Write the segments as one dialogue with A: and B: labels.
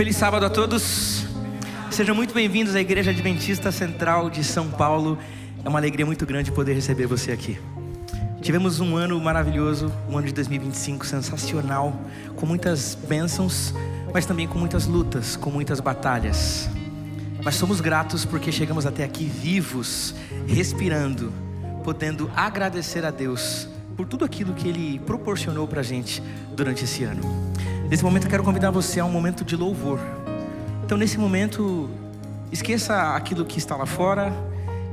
A: Feliz sábado a todos. Sejam muito bem-vindos à Igreja Adventista Central de São Paulo. É uma alegria muito grande poder receber você aqui. Tivemos um ano maravilhoso, um ano de 2025 sensacional, com muitas bênçãos, mas também com muitas lutas, com muitas batalhas. Mas somos gratos porque chegamos até aqui vivos, respirando, podendo agradecer a Deus por tudo aquilo que Ele proporcionou pra gente durante esse ano. Nesse momento eu quero convidar você a um momento de louvor. Então nesse momento, esqueça aquilo que está lá fora,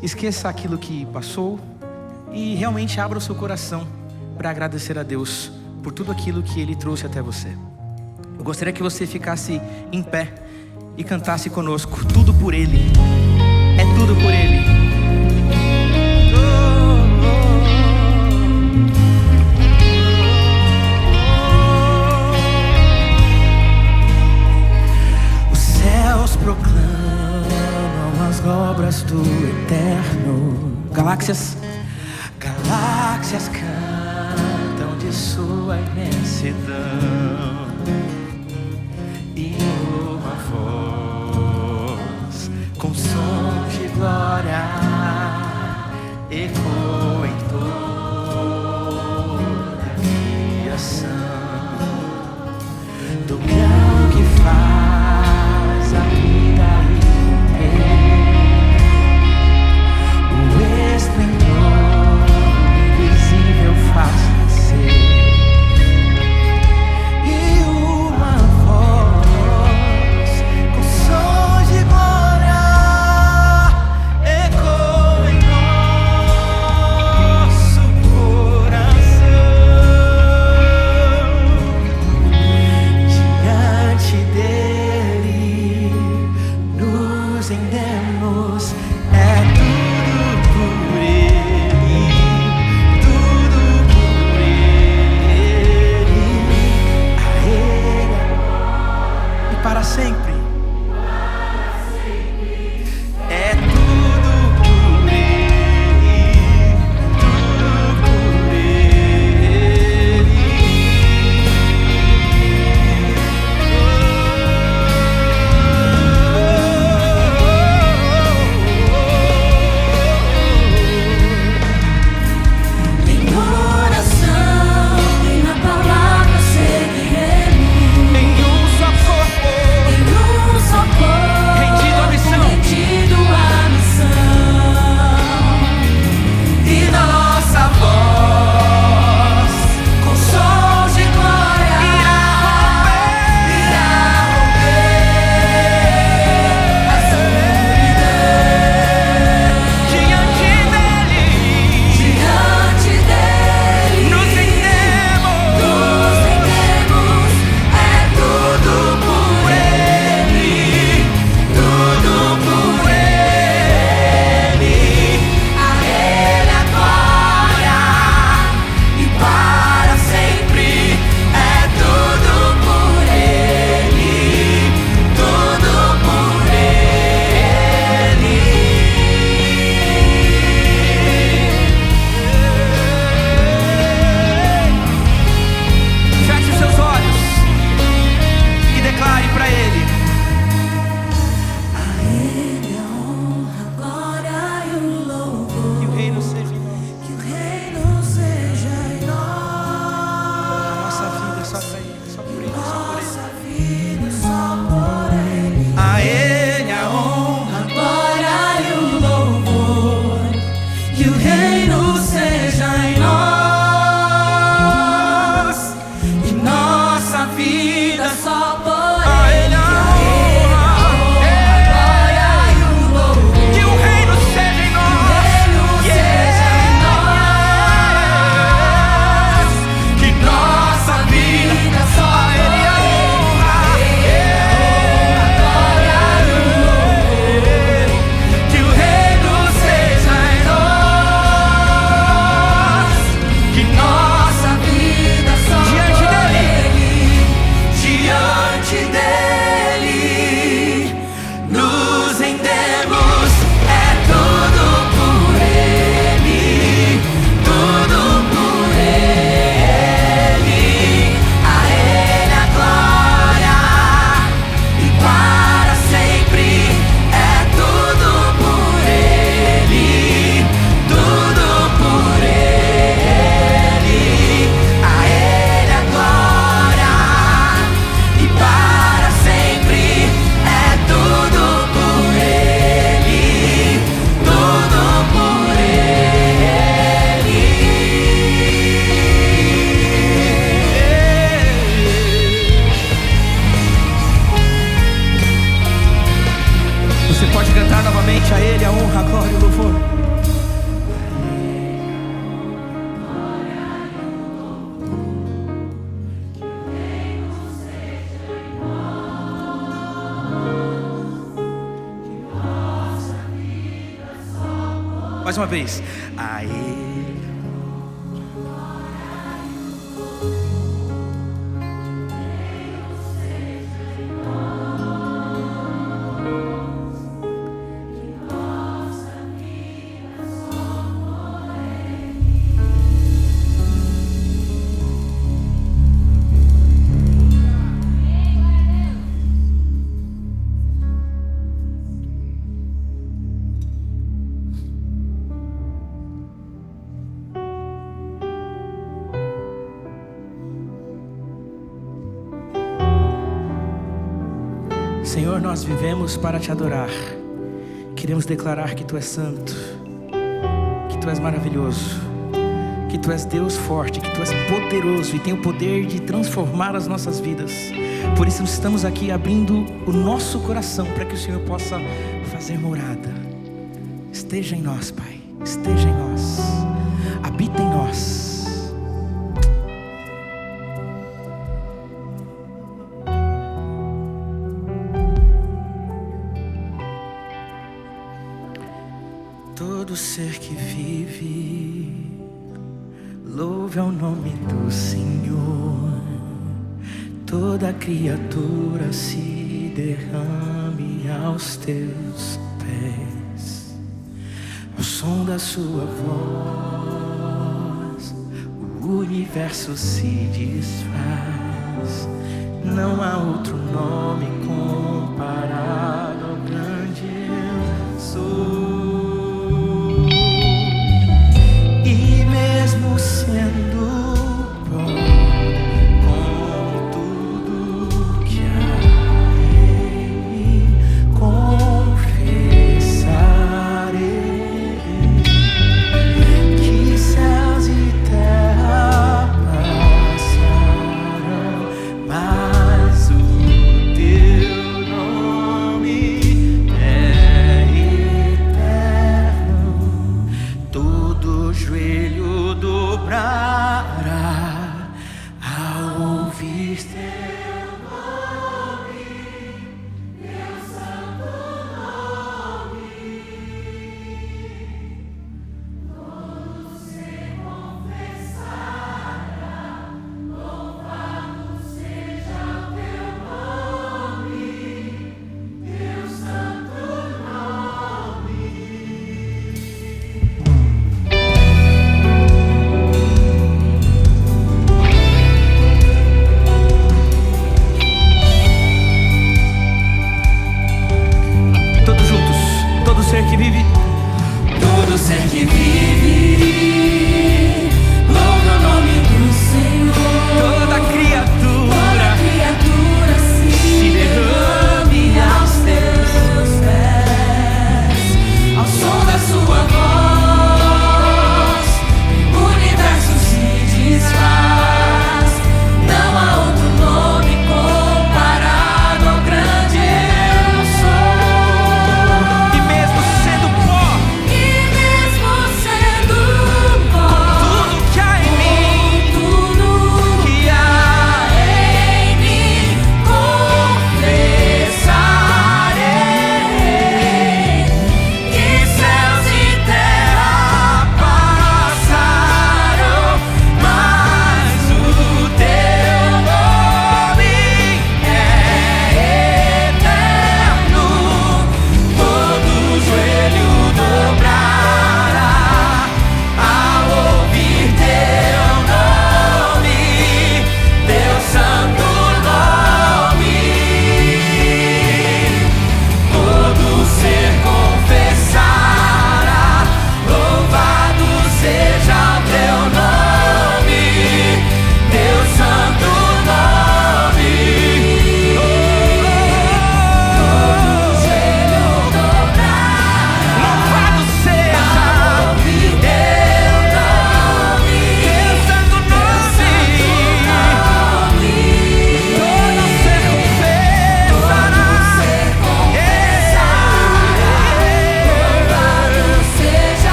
A: esqueça aquilo que passou e realmente abra o seu coração para agradecer a Deus por tudo aquilo que Ele trouxe até você. Eu gostaria que você ficasse em pé e cantasse conosco: tudo por Ele, é tudo por Ele. Proclamam as obras do Eterno. Galáxias cantam de sua imensidão, e uma voz com som de glória ecoa em toda a criação, do grão que faz a vida o esplendor invisível faz nascer, e uma voz com sons de glória ecoa em nosso coração. Diante dele nos rendemos, é tudo por ele, tudo por ele, a ele e para sempre. É tudo por ele, tudo por ele.
B: Em oração e na palavra seguiremos,
A: Em um só corpo,
B: em um só corpo,
A: rendido à missão.
B: rendido à missão,
A: E nossa voz
B: com sons de glória
A: irá
B: a solidão.
A: diante dele.
B: Diante dele
A: Nos rendemos,
B: é tudo por ele, tudo por ele, a ele a glória e para sempre, é tudo por ele, tudo por ele.
A: feche os seus olhos e declare para ele:
B: A ele a honra, a glória e o louvor,
A: que o reino seja em nós.
B: que o reino seja em
A: A
B: nós.
A: nossa vida só para ele, só por ele, só por
B: Nossa vida só por ele.
A: ele. A ele a honra,
B: A glória e o louvor, que o reino seja em nós,
A: e nossa vida
B: só por
A: a ele a honra,
B: a glória e o louvor,
A: que o reino seja em nós.
B: reino seja em nós,
A: Que nossa vida
B: só
A: a ele a honra,
B: ele
A: Mais uma vez. A Ele. Senhor, nós vivemos para te adorar. Queremos declarar que tu és santo, que tu és maravilhoso, que tu és Deus forte, que tu és poderoso e tem o poder de transformar as nossas vidas. Por isso estamos aqui abrindo o nosso coração para que o Senhor possa fazer morada. Esteja em nós, Pai, esteja em nós, habita em nós. Todo ser que vive, louve ao nome do Senhor. Toda criatura se derrame aos teus pés. Ao som da sua voz, o universo se desfaz. Não há outro nome comparado ao grande eu sou. Mesmo sendo pó, com tudo que há em mim, confessarei que céus e terra passarão, mas o teu nome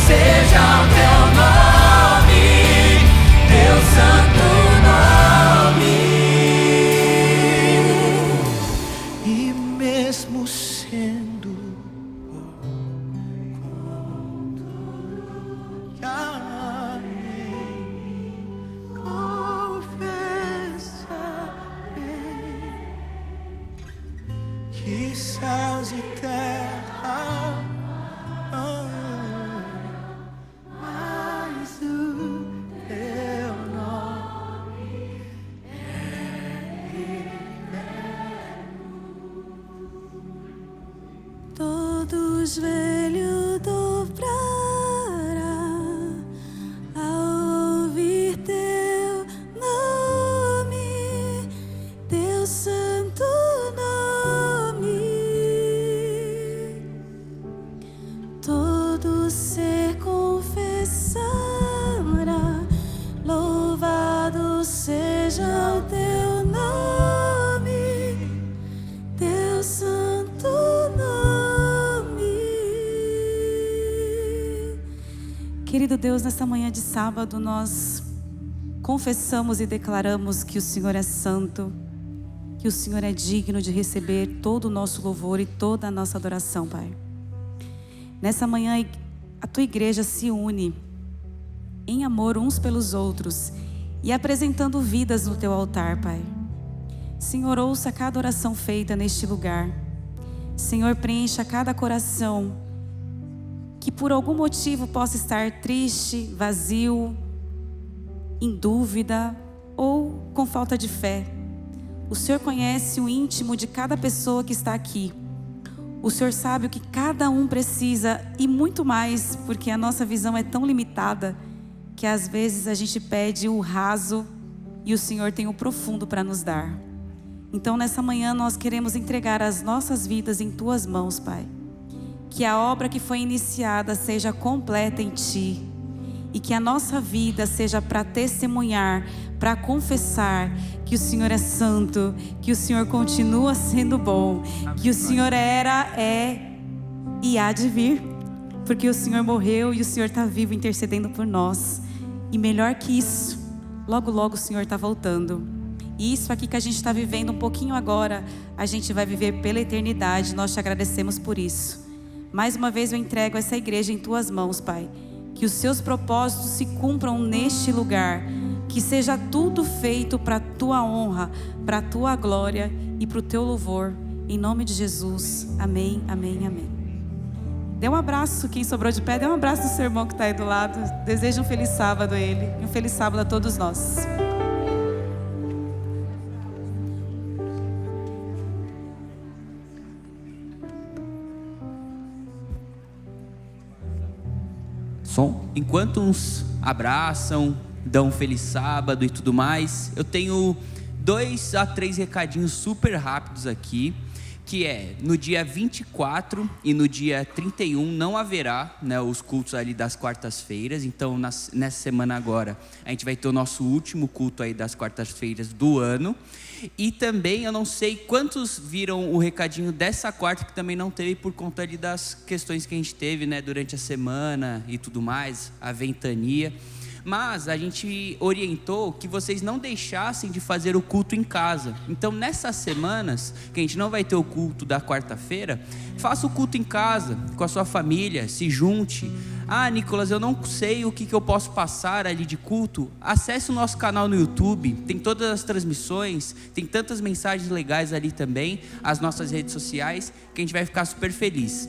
B: seja o teu nome, teu santo nome.
A: E mesmo sendo que céus e terra, mas o teu nome
B: todo joelho dobrará ao ouvir teu nome, teu santo nome. Todo ser confessará, louvado seja o teu nome, teu santo nome. Querido Deus, nesta manhã de sábado nós confessamos e declaramos que o Senhor é santo, que o Senhor é digno de receber todo o nosso louvor e toda a nossa adoração, Pai. Nessa manhã a tua igreja se une em amor uns pelos outros e apresentando vidas no teu altar, Pai. Senhor, ouça cada oração feita neste lugar. Senhor, preencha cada coração que por algum motivo possa estar triste, vazio, em dúvida ou com falta de fé. O Senhor conhece o íntimo de cada pessoa que está aqui. O Senhor sabe o que cada um precisa e muito mais, porque a nossa visão é tão limitada que às vezes a gente pede o raso e o Senhor tem o profundo para nos dar. Então nessa manhã nós queremos entregar as nossas vidas em tuas mãos, Pai. Que a obra que foi iniciada seja completa em Ti e que a nossa vida seja para testemunhar, para confessar que o Senhor é santo, que o Senhor continua sendo bom, que o Senhor era, é e há de vir, porque o Senhor morreu e o Senhor está vivo intercedendo por nós. E melhor que isso, logo logo o Senhor está voltando. E isso aqui que a gente está vivendo um pouquinho agora, a gente vai viver pela eternidade. Nós te agradecemos por isso. Mais uma vez eu entrego essa igreja em tuas mãos, Pai. Que os seus propósitos se cumpram neste lugar. Que seja tudo feito para a tua honra, para a tua glória e para o teu louvor. Em nome de Jesus. Amém, amém, amém. Dê um abraço, quem sobrou de pé, dê um abraço do seu irmão que está aí do lado. Desejo um feliz sábado a ele e um feliz sábado a todos nós.
C: Enquanto uns abraçam, dão um feliz sábado e tudo mais, eu tenho 2 a 3 recadinhos super rápidos aqui, que é no dia 24 e no dia 31 não haverá, né, os cultos ali das quartas-feiras. Então nessa semana agora a gente vai ter o nosso último culto aí das quartas-feiras do ano. E também eu não sei quantos viram o recadinho dessa quarta, que também não teve por conta ali das questões que a gente teve, né, durante a semana e tudo mais, a ventania. Mas a gente orientou que vocês não deixassem de fazer o culto em casa. Então nessas semanas que a gente não vai ter o culto da quarta-feira, faça o culto em casa, com a sua família, se junte. Ah, Nicolas, eu não sei o que eu posso passar ali de culto. Acesse o nosso canal no YouTube, tem todas as transmissões, tem tantas mensagens legais ali também, as nossas redes sociais, que a gente vai ficar super feliz.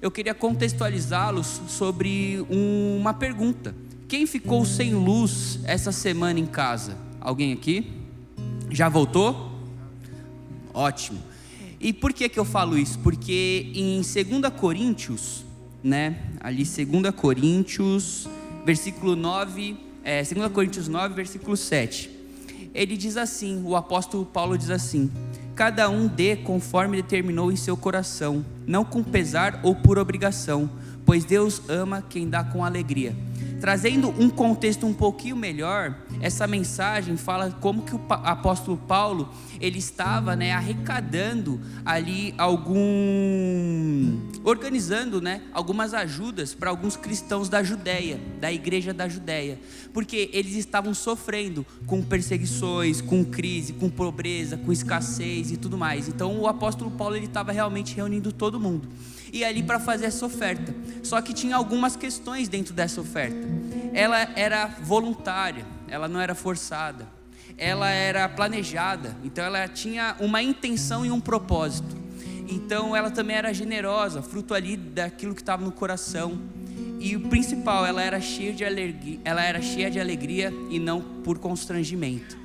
C: Eu queria contextualizá-los sobre uma pergunta. Quem ficou sem luz essa semana em casa? Alguém aqui? Já voltou? Ótimo. E por que eu falo isso? Porque em 2 Coríntios, né? Ali 2 Coríntios, versículo 9, 2 Coríntios 9, versículo 7. Ele diz assim, o apóstolo Paulo diz assim: cada um dê conforme determinou em seu coração, não com pesar ou por obrigação, pois Deus ama quem dá com alegria. Trazendo um contexto um pouquinho melhor, essa mensagem fala como que o apóstolo Paulo, ele estava, né, arrecadando ali organizando, né, algumas ajudas para alguns cristãos da Judéia, da igreja da Judéia, porque eles estavam sofrendo com perseguições, com crise, com pobreza, com escassez e tudo mais. Então o apóstolo Paulo, ele estava realmente reunindo todo mundo e ali para fazer essa oferta. Só que tinha algumas questões dentro dessa oferta. Ela era voluntária, ela não era forçada, ela era planejada, então ela tinha uma intenção e um propósito. Então ela também era generosa, fruto ali daquilo que estava no coração. E o principal, ela era cheia de alegria e não por constrangimento.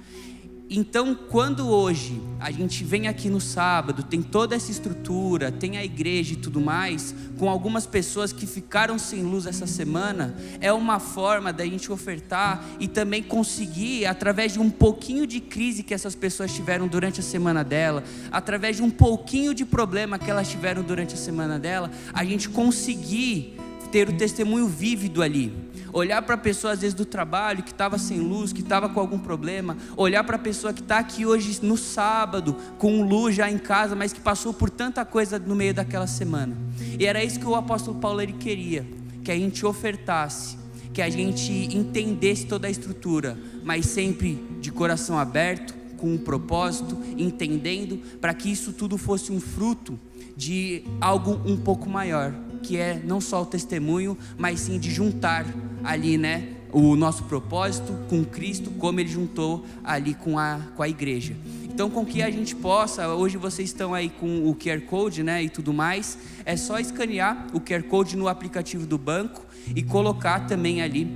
C: Então, quando hoje a gente vem aqui no sábado, tem toda essa estrutura, tem a igreja e tudo mais, com algumas pessoas que ficaram sem luz essa semana, é uma forma da gente ofertar e também conseguir, através de um pouquinho de crise que essas pessoas tiveram durante a semana dela, através de um pouquinho de problema que elas tiveram durante a semana dela, a gente conseguir ter o testemunho vívido ali. Olhar para a pessoa às vezes do trabalho que estava sem luz, que estava com algum problema, olhar para a pessoa que está aqui hoje no sábado com luz já em casa, mas que passou por tanta coisa no meio daquela semana. E era isso que o apóstolo Paulo, ele queria, que a gente ofertasse, que a gente entendesse toda a estrutura, mas sempre de coração aberto, com um propósito, entendendo, para que isso tudo fosse um fruto de algo um pouco maior, que é não só o testemunho, mas sim de juntar ali, né, o nosso propósito com Cristo, como Ele juntou ali com a igreja. Então, com que a gente possa, hoje vocês estão aí com o QR Code, né, e tudo mais, é só escanear o QR Code no aplicativo do banco e colocar também ali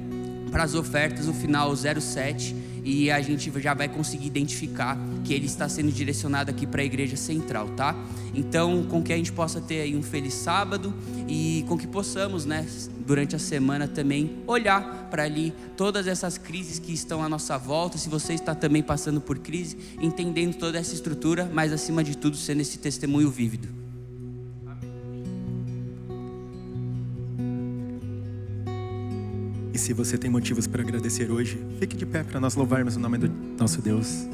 C: para as ofertas o final 07, e a gente já vai conseguir identificar que ele está sendo direcionado aqui para a igreja central, tá? Então, com que a gente possa ter aí um feliz sábado e com que possamos, né, durante a semana também olhar para ali todas essas crises que estão à nossa volta. Se você está também passando por crise, entendendo toda essa estrutura, mas acima de tudo sendo esse testemunho vívido.
D: E se você tem motivos para agradecer hoje, fique de pé para nós louvarmos o nome do nosso Deus.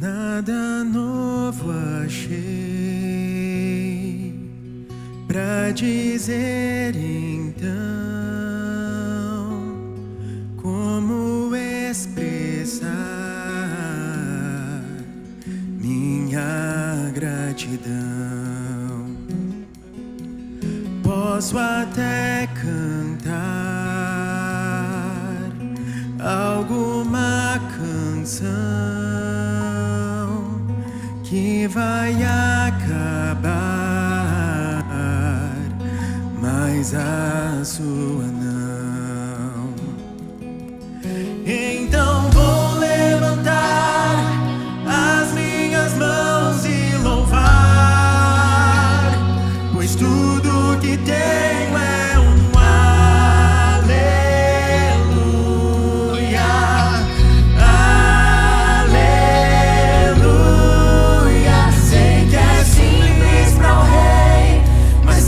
D: Nada novo achei pra dizer então, como expressar minha gratidão. Posso até cantar alguma canção que vai acabar, mas a sua não. Então vou levantar as minhas mãos e louvar, pois tudo que tenho é um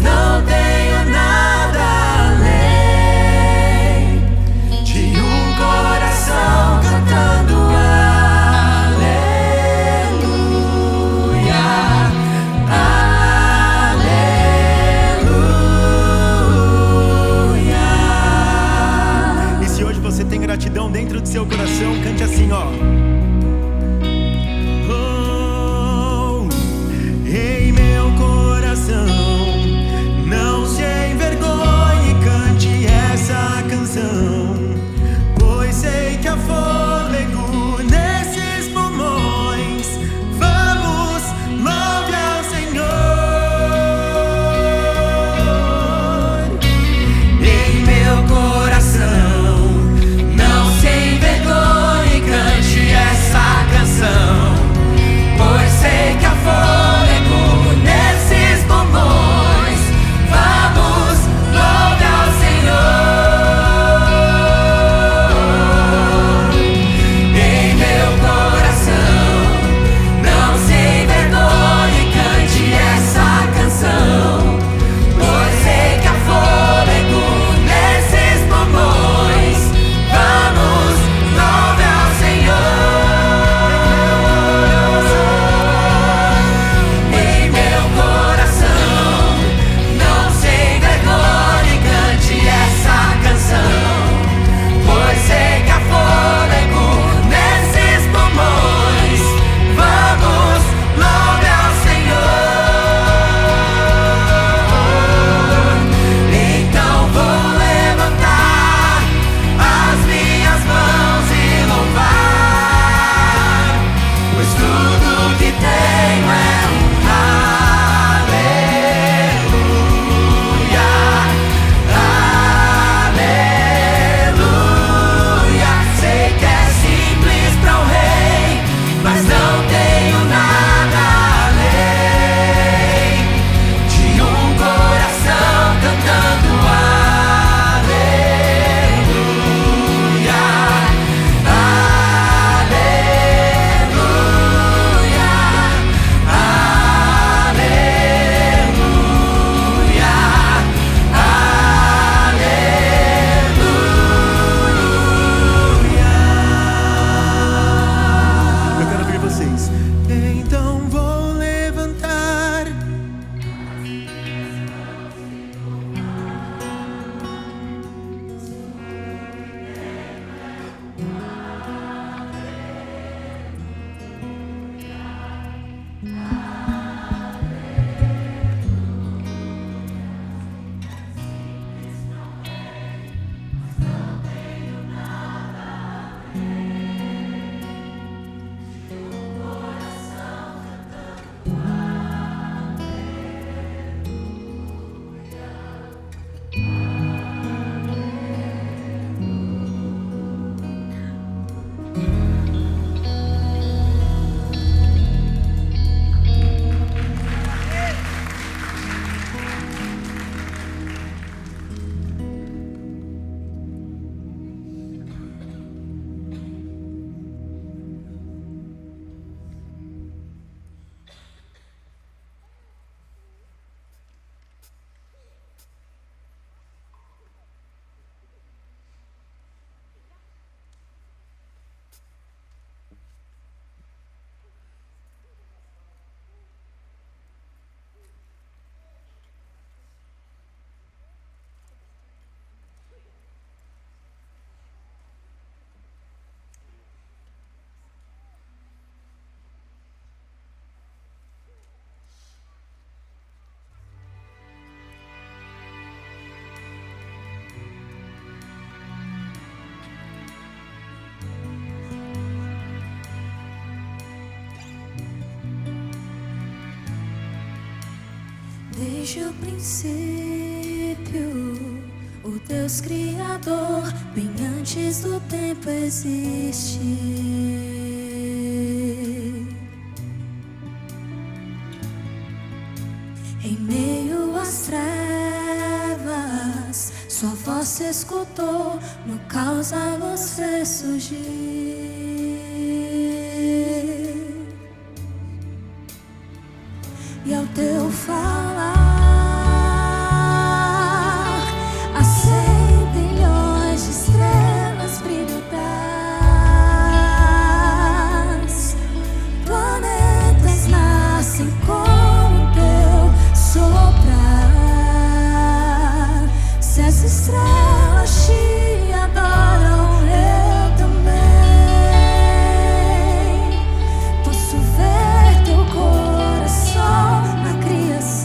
E: Não tenho nada além. Desde o princípio, o Deus Criador, bem antes do tempo existe. Em meio às trevas, sua voz se escutou, no caos a luz fez surgir. E ao teu falar, há 100 bilhões de estrelas brilhantes, planetas nascem com o teu soprar. Se as estrelas te adoram, eu também posso ver teu coração na criação.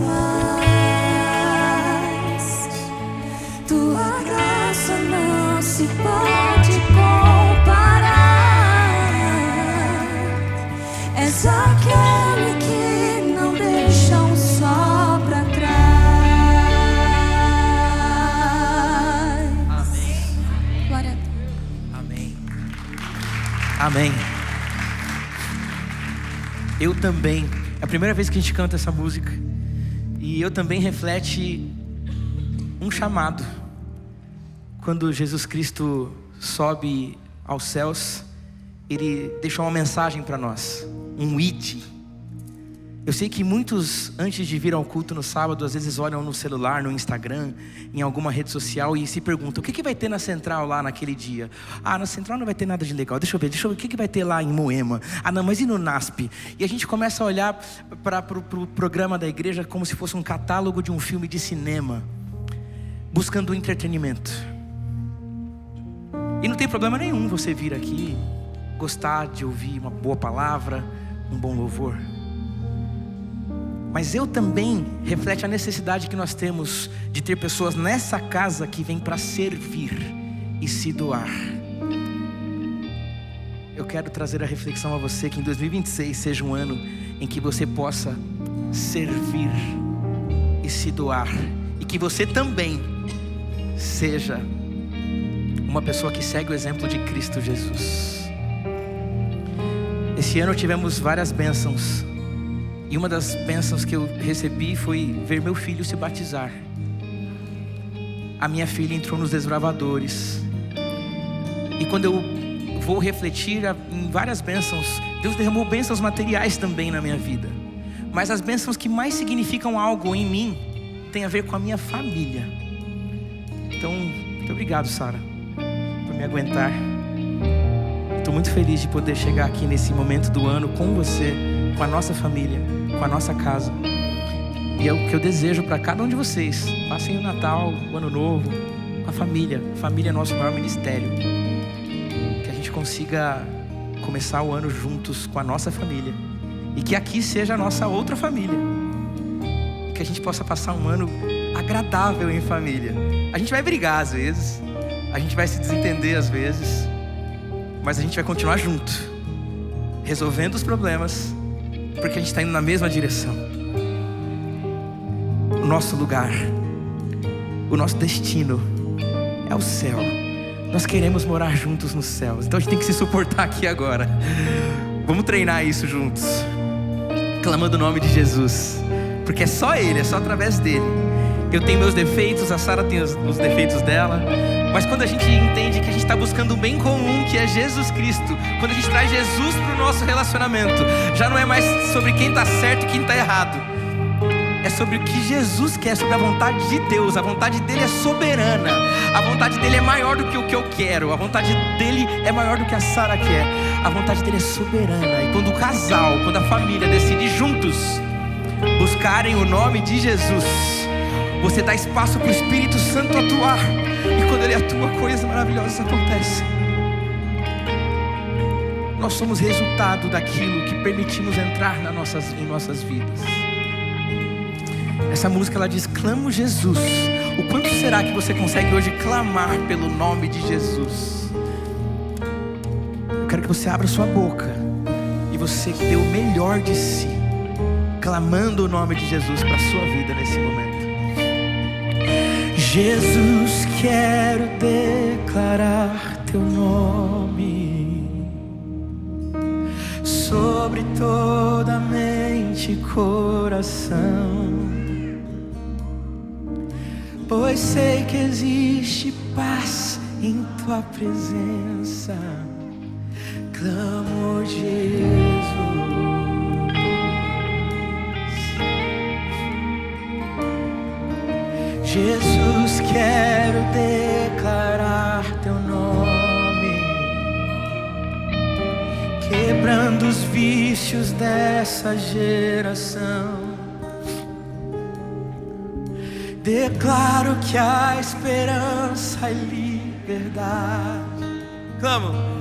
E: mais. Tua graça não se pode comparar. És aquele que não deixa um só pra trás.
A: Amém.
E: Glória a Deus.
A: Amém. Amém. Eu também. É a primeira vez que a gente canta essa música. E eu também reflete um chamado. Quando Jesus Cristo sobe aos céus, Ele deixou uma mensagem para nós. Um id. Eu sei que muitos, antes de vir ao culto no sábado, às vezes olham no celular, no Instagram, em alguma rede social e se perguntam: o que vai ter na Central lá naquele dia? Ah, na Central não vai ter nada de legal. Deixa eu ver, o que vai ter lá em Moema? Ah não, mas e no NASP? E a gente começa a olhar para o programa da igreja como se fosse um catálogo de um filme de cinema, buscando entretenimento. E não tem problema nenhum você vir aqui, gostar de ouvir uma boa palavra, um bom louvor. Mas eu também reflete a necessidade que nós temos de ter pessoas nessa casa que vêm para servir e se doar. Eu quero trazer a reflexão a você que em 2026 seja um ano em que você possa servir e se doar. E que você também seja uma pessoa que segue o exemplo de Cristo Jesus. Esse ano tivemos várias bênçãos. E uma das bênçãos que eu recebi foi ver meu filho se batizar. A minha filha entrou nos desbravadores. E quando eu vou refletir em várias bênçãos, Deus derramou bênçãos materiais também na minha vida. Mas as bênçãos que mais significam algo em mim tem a ver com a minha família. Então, muito obrigado, Sara, por me aguentar. Estou muito feliz de poder chegar aqui nesse momento do ano com você, com a nossa família, com a nossa casa. E é o que eu desejo para cada um de vocês. Passem o Natal, o Ano Novo, com a família. A família é nosso maior ministério. Que a gente consiga começar o ano juntos com a nossa família. E que aqui seja a nossa outra família. Que a gente possa passar um ano agradável em família. A gente vai brigar às vezes, a gente vai se desentender às vezes, mas a gente vai continuar junto, resolvendo os problemas, porque a gente está indo na mesma direção. O nosso lugar, o nosso destino é o céu. Nós queremos morar juntos nos céus. Então a gente tem que se suportar aqui agora. Vamos treinar isso juntos, clamando o nome de Jesus, porque é só Ele, é só através dele. Eu tenho meus defeitos, a Sara tem os defeitos dela. Mas quando a gente entende que a gente está buscando um bem comum, que é Jesus Cristo, quando a gente traz Jesus para o nosso relacionamento, já não é mais sobre quem está certo e quem está errado. É sobre o que Jesus quer, sobre a vontade de Deus. A vontade dele é soberana. A vontade dele é maior do que o que eu quero. A vontade dele é maior do que a Sara quer. A vontade dele é soberana. E quando o casal, quando a família decide juntos buscarem o nome de Jesus, você dá espaço para o Espírito Santo atuar. E quando Ele atua, coisas maravilhosas acontecem. Nós somos resultado daquilo que permitimos entrar em nossas vidas. Essa música ela diz: clamo Jesus. O quanto será que você consegue hoje clamar pelo nome de Jesus? Eu quero que você abra sua boca e você dê o melhor de si, clamando o nome de Jesus para a sua vida nesse momento. Jesus, quero declarar teu nome sobre toda mente e coração, pois sei que existe paz em tua presença. Clamo Jesus. Jesus, quero declarar teu nome, quebrando os vícios dessa geração. Declaro que há esperança e liberdade. Clamo.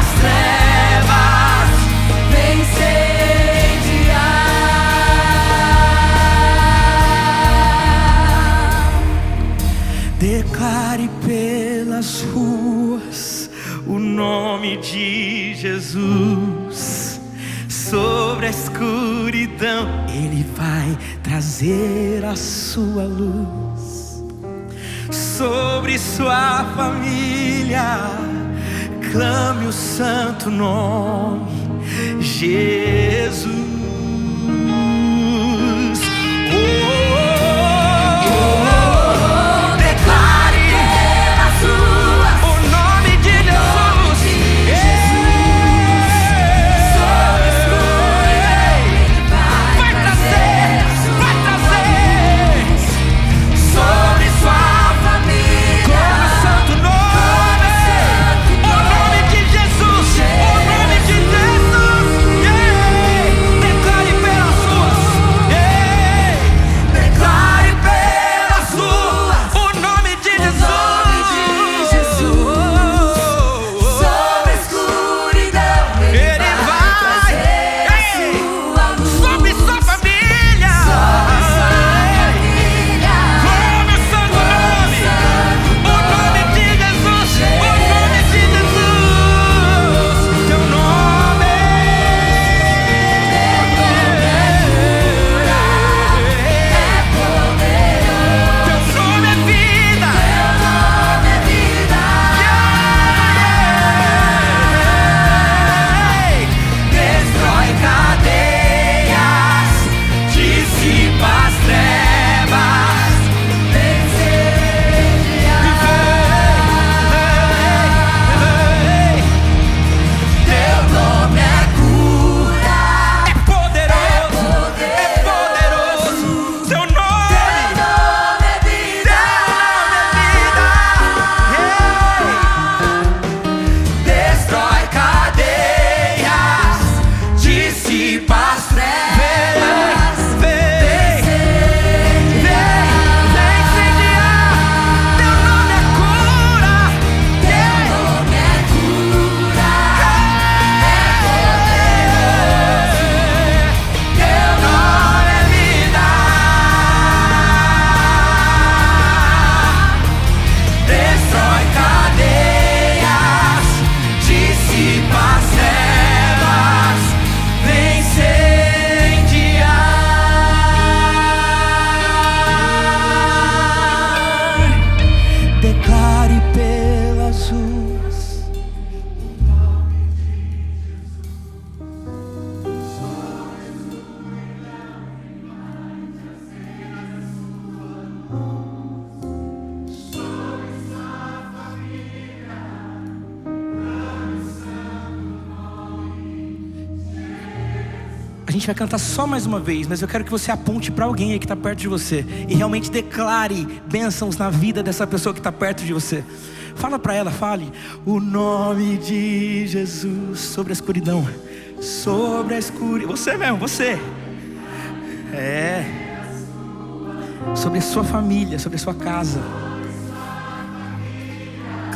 E: as trevas, vem incendiar.
A: Declare pelas ruas o nome de Jesus. Sobre a escuridão, Ele vai trazer a sua luz. Sobre sua família, clame o santo nome, Jesus. A gente vai cantar só mais uma vez, mas eu quero que você aponte para alguém aí que está perto de você e realmente declare bênçãos na vida dessa pessoa que está perto de você. Fala para ela, fale o nome de Jesus sobre a escuridão, sobre a escuridão. Você mesmo, você. Sobre a sua família, sobre a sua casa.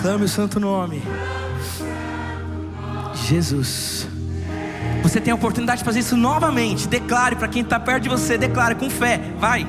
A: Clame o santo nome, Jesus. Você tem a oportunidade de fazer isso novamente. Declare para quem está perto de você. Declare com fé. Vai.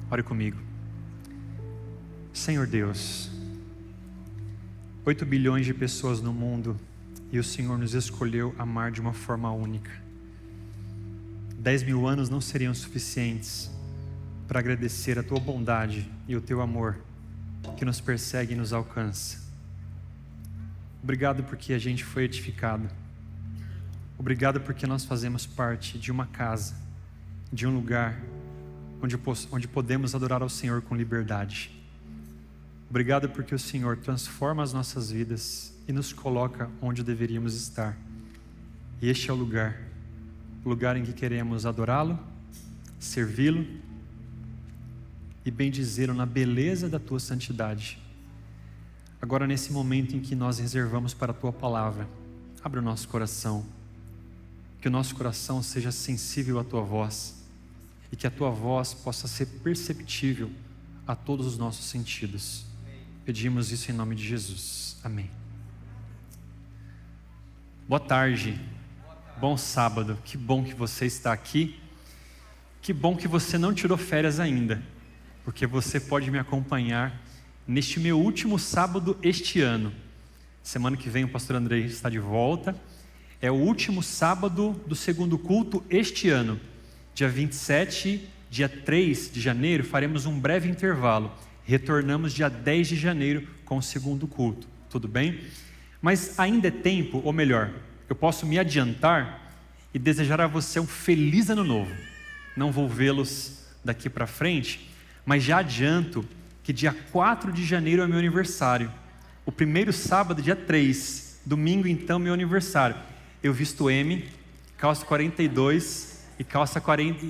D: Ore comigo. Senhor Deus, 8 bilhões de pessoas no mundo e o Senhor nos escolheu amar de uma forma única. 10 mil anos não seriam suficientes para agradecer a Tua bondade e o Teu amor que nos persegue e nos alcança. Obrigado porque a gente foi edificado. Obrigado porque nós fazemos parte de uma casa, de um lugar onde podemos adorar ao Senhor com liberdade. Obrigado porque o Senhor transforma as nossas vidas e nos coloca onde deveríamos estar. E este é o lugar em que queremos adorá-lo, servi-lo e bendizê-lo na beleza da Tua santidade. Agora, nesse momento em que nós reservamos para a Tua palavra, abre o nosso coração, que o nosso coração seja sensível à Tua voz e que a Tua voz possa ser perceptível a todos os nossos sentidos. Pedimos isso em nome de Jesus. Amém. Boa tarde. Bom sábado. Que bom que você está aqui. Que bom que você não tirou férias ainda, porque você pode me acompanhar neste meu último sábado este ano. Semana que vem o pastor Andrei está de volta. É o último sábado do segundo culto este ano. Dia 27, dia 3 de janeiro, faremos um breve intervalo. Retornamos dia 10 de janeiro com o segundo culto. Tudo bem? Mas ainda é tempo, ou melhor, eu posso me adiantar e desejar a você um feliz ano novo. Não vou vê-los daqui para frente, mas já adianto que dia 4 de janeiro é meu aniversário. O primeiro sábado, dia 3. Domingo, então, meu aniversário. Eu visto M, calça 42 e calça 40...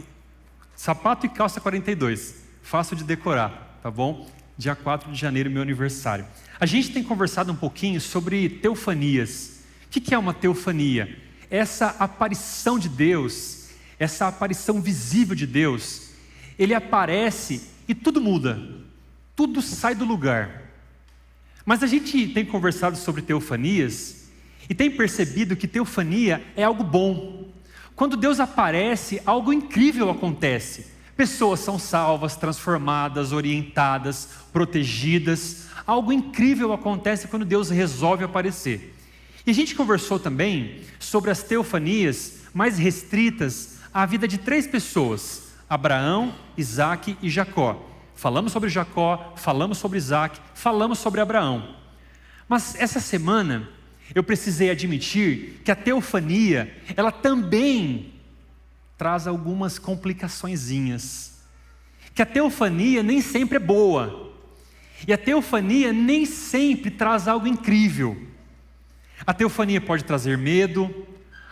D: Sapato e calça 42. Fácil de decorar, tá bom? Dia 4 de janeiro, meu aniversário. A gente tem conversado um pouquinho sobre teofanias. O que é uma teofania? Essa aparição de Deus, essa aparição visível de Deus. Ele aparece e tudo muda. Tudo sai do lugar. Mas a gente tem conversado sobre teofanias e tem percebido que teofania é algo bom. Quando Deus aparece, algo incrível acontece. Pessoas são salvas, transformadas, orientadas, protegidas. Algo incrível acontece quando Deus resolve aparecer. E a gente conversou também sobre as teofanias mais restritas à vida de 3 pessoas: Abraão, Isaac e Jacó. Falamos sobre Jacó, falamos sobre Isaac, falamos sobre Abraão. Mas essa semana eu precisei admitir que a teofania, ela também traz algumas complicaçõezinhas. Que a teofania nem sempre é boa. E a teofania nem sempre traz algo incrível. A teofania pode trazer medo,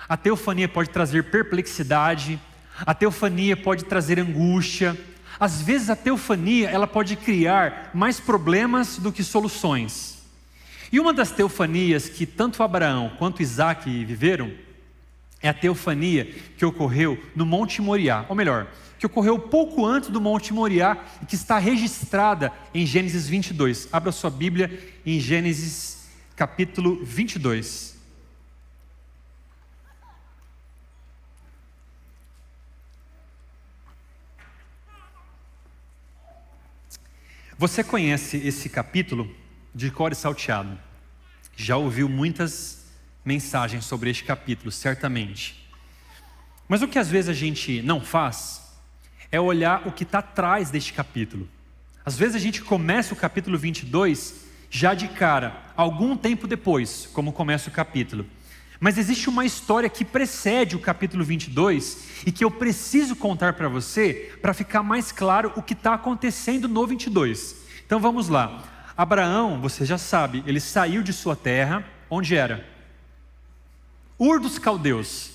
D: a teofania pode trazer perplexidade, a teofania pode trazer angústia. Às vezes a teofania, ela pode criar mais problemas do que soluções. E uma das teofanias que tanto Abraão quanto Isaac viveram é a teofania que ocorreu no Monte Moriá, ou melhor, que ocorreu pouco antes do Monte Moriá e que está registrada em Gênesis 22. Abra sua Bíblia em Gênesis capítulo 22. Você conhece esse capítulo de cor e salteado? Já ouviu muitas mensagens sobre este capítulo, certamente. Mas o que às vezes a gente não faz é olhar o que está atrás deste capítulo. Às vezes a gente começa o capítulo 22 já de cara, algum tempo depois, como começa o capítulo. Mas existe uma história que precede o capítulo 22 e que eu preciso contar para você para ficar mais claro o que está acontecendo no 22. Então vamos lá. Abraão, você já sabe, ele saiu de sua terra, onde era? Ur dos Caldeus.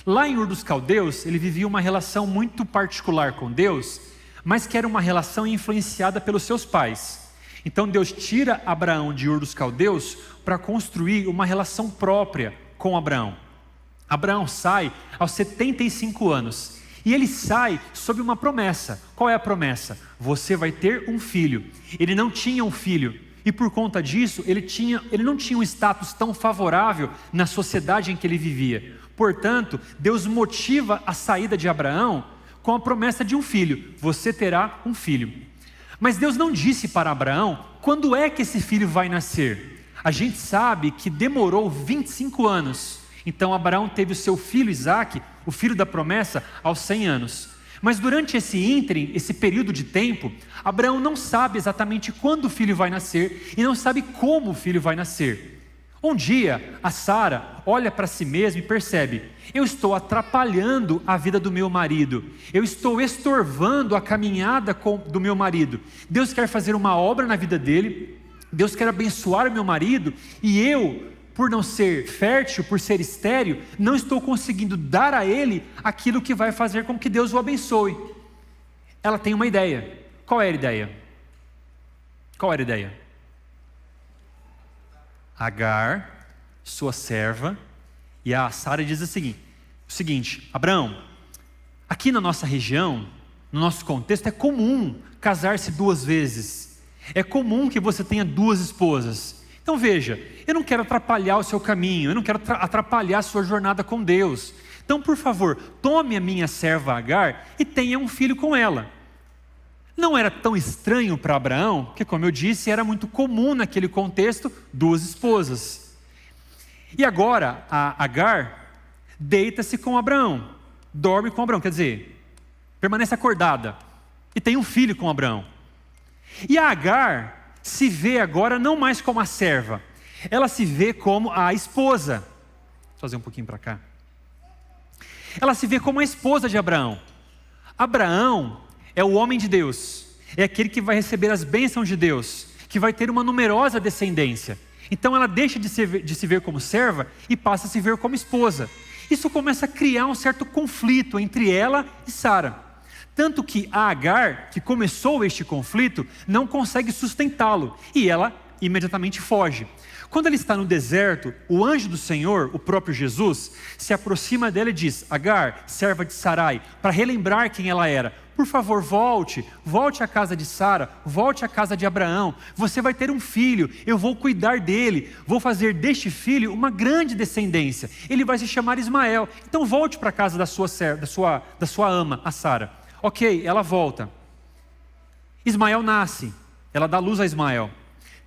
D: Lá em Ur dos Caldeus, ele vivia uma relação muito particular com Deus, mas que era uma relação influenciada pelos seus pais. Então Deus tira Abraão de Ur dos Caldeus para construir uma relação própria com Abraão. Abraão sai aos 75 anos e ele sai sob uma promessa. Qual é a promessa? Você vai ter um filho. Ele não tinha um filho e por conta disso ele não tinha um status tão favorável na sociedade em que ele vivia. Portanto, Deus motiva a saída de Abraão com a promessa de um filho: você terá um filho. Mas Deus não disse para Abraão quando é que esse filho vai nascer. A gente sabe que demorou 25 anos. Então Abraão teve o seu filho Isaque, o filho da promessa, aos 100 anos. Mas durante esse ínterim, esse período de tempo, Abraão não sabe exatamente quando o filho vai nascer e não sabe como o filho vai nascer. Um dia, a Sara olha para si mesma e percebe: eu estou atrapalhando a vida do meu marido, eu estou estorvando a caminhada do meu marido. Deus quer fazer uma obra na vida dele, Deus quer abençoar o meu marido, e eu, por não ser fértil, por ser estéril, não estou conseguindo dar a ele aquilo que vai fazer com que Deus o abençoe. Ela tem uma ideia. Qual era a ideia? Qual era a ideia? Agar, sua serva, e a Sara diz o seguinte: Abraão, aqui na nossa região, no nosso contexto, é comum casar-se 2 vezes. É comum que você tenha 2 esposas. Então veja, eu não quero atrapalhar o seu caminho, eu não quero atrapalhar a sua jornada com Deus. Então, por favor, tome a minha serva Agar e tenha um filho com ela. Não era tão estranho para Abraão, porque, como eu disse, era muito comum naquele contexto 2 esposas. E agora a Agar deita-se com Abraão, dorme com Abraão, quer dizer, permanece acordada e tem um filho com Abraão. E a Agar se vê agora não mais como a serva, ela se vê como a esposa. Vou fazer um pouquinho para cá. Ela se vê como a esposa de Abraão. Abraão é o homem de Deus, é aquele que vai receber as bênçãos de Deus, que vai ter uma numerosa descendência. Então ela deixa de se ver como serva e passa a se ver como esposa. Isso começa a criar um certo conflito entre ela e Sara. Tanto que a Agar, que começou este conflito, não consegue sustentá-lo, e ela imediatamente foge. Quando ele está no deserto, o anjo do Senhor, o próprio Jesus, se aproxima dela e diz: Agar, serva de Sarai, para relembrar quem ela era: por favor, volte à casa de Sara, volte à casa de Abraão, você vai ter um filho, eu vou cuidar dele, vou fazer deste filho uma grande descendência, ele vai se chamar Ismael, então volte para a casa da sua ama, a Sara. Ok, ela volta. Ismael nasce, ela dá luz a Ismael.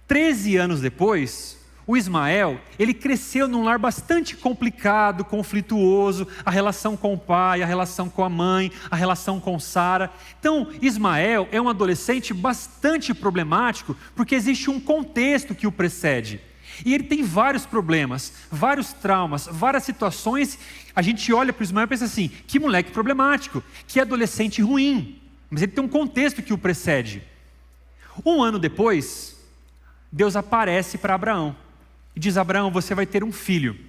D: 13 anos depois, o Ismael, ele cresceu num lar bastante complicado, conflituoso, a relação com o pai, a relação com a mãe, a relação com Sara. Então, Ismael é um adolescente bastante problemático, porque existe um contexto que o precede. E ele tem vários problemas, vários traumas, várias situações. A gente olha para o Ismael e pensa assim: que moleque problemático, que adolescente ruim. Mas ele tem um contexto que o precede. 1 ano depois, Deus aparece para Abraão e diz: Abraão, você vai ter um filho.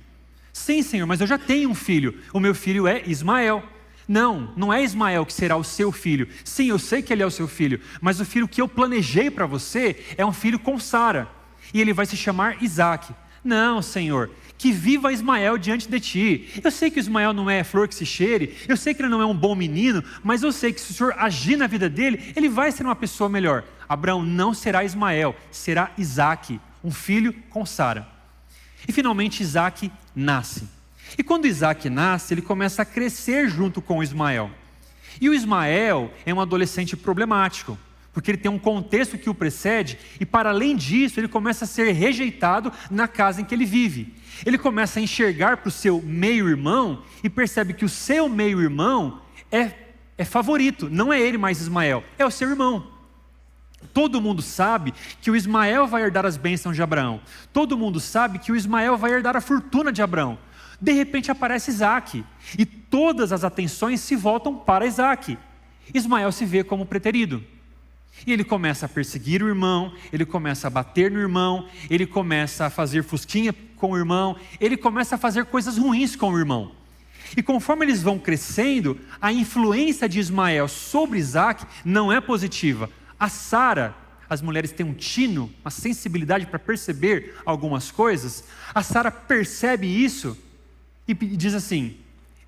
D: Sim, Senhor, mas eu já tenho um filho. O meu filho é Ismael. Não é Ismael que será o seu filho. Sim, eu sei que ele é o seu filho, mas o filho que eu planejei para você é um filho com Sara. E ele vai se chamar Isaque. Não, Senhor, que viva Ismael diante de ti. Eu sei que Ismael não é flor que se cheire, eu sei que ele não é um bom menino, mas eu sei que se o Senhor agir na vida dele, ele vai ser uma pessoa melhor. Abraão, não será Ismael, será Isaque, um filho com Sara. E finalmente Isaque nasce. E quando Isaque nasce, ele começa a crescer junto com Ismael. E o Ismael é um adolescente problemático, porque ele tem um contexto que o precede, e para além disso, ele começa a ser rejeitado na casa em que ele vive. Ele começa a enxergar para o seu meio-irmão, e percebe que o seu meio-irmão é favorito, não é ele mais Ismael, é o seu irmão. Todo mundo sabe que o Ismael vai herdar as bênçãos de Abraão, todo mundo sabe que o Ismael vai herdar a fortuna de Abraão. De repente aparece Isaque, e todas as atenções se voltam para Isaque. Ismael se vê como preterido. E ele começa a perseguir o irmão, ele começa a bater no irmão, ele começa a fazer fusquinha com o irmão, ele começa a fazer coisas ruins com o irmão. E conforme eles vão crescendo, a influência de Ismael sobre Isaque não é positiva. A Sara, as mulheres têm um tino, uma sensibilidade para perceber algumas coisas. A Sara percebe isso e diz assim: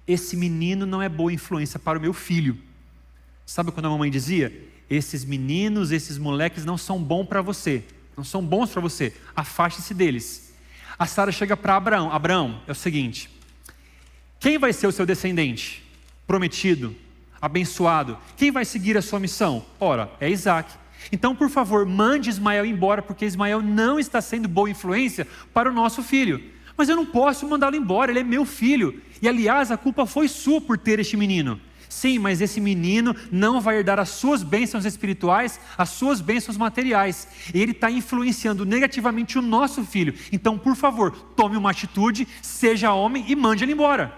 D: esse menino não é boa influência para o meu filho. Sabe quando a mamãe dizia: esses meninos, esses moleques não são bons para você, não são bons para você, afaste-se deles. A Sara chega para Abraão: Abraão, é o seguinte, quem vai ser o seu descendente prometido? abençoado, quem vai seguir a sua missão? Ora, é Isaac. Então, por favor, mande Ismael embora, porque Ismael não está sendo boa influência para o nosso filho. Mas eu não posso mandá-lo embora, ele é meu filho. E aliás, a culpa foi sua por ter este menino. Sim, mas esse menino não vai herdar as suas bênçãos espirituais, as suas bênçãos materiais. Ele está influenciando negativamente o nosso filho. Então, por favor, tome uma atitude, seja homem e mande ele embora.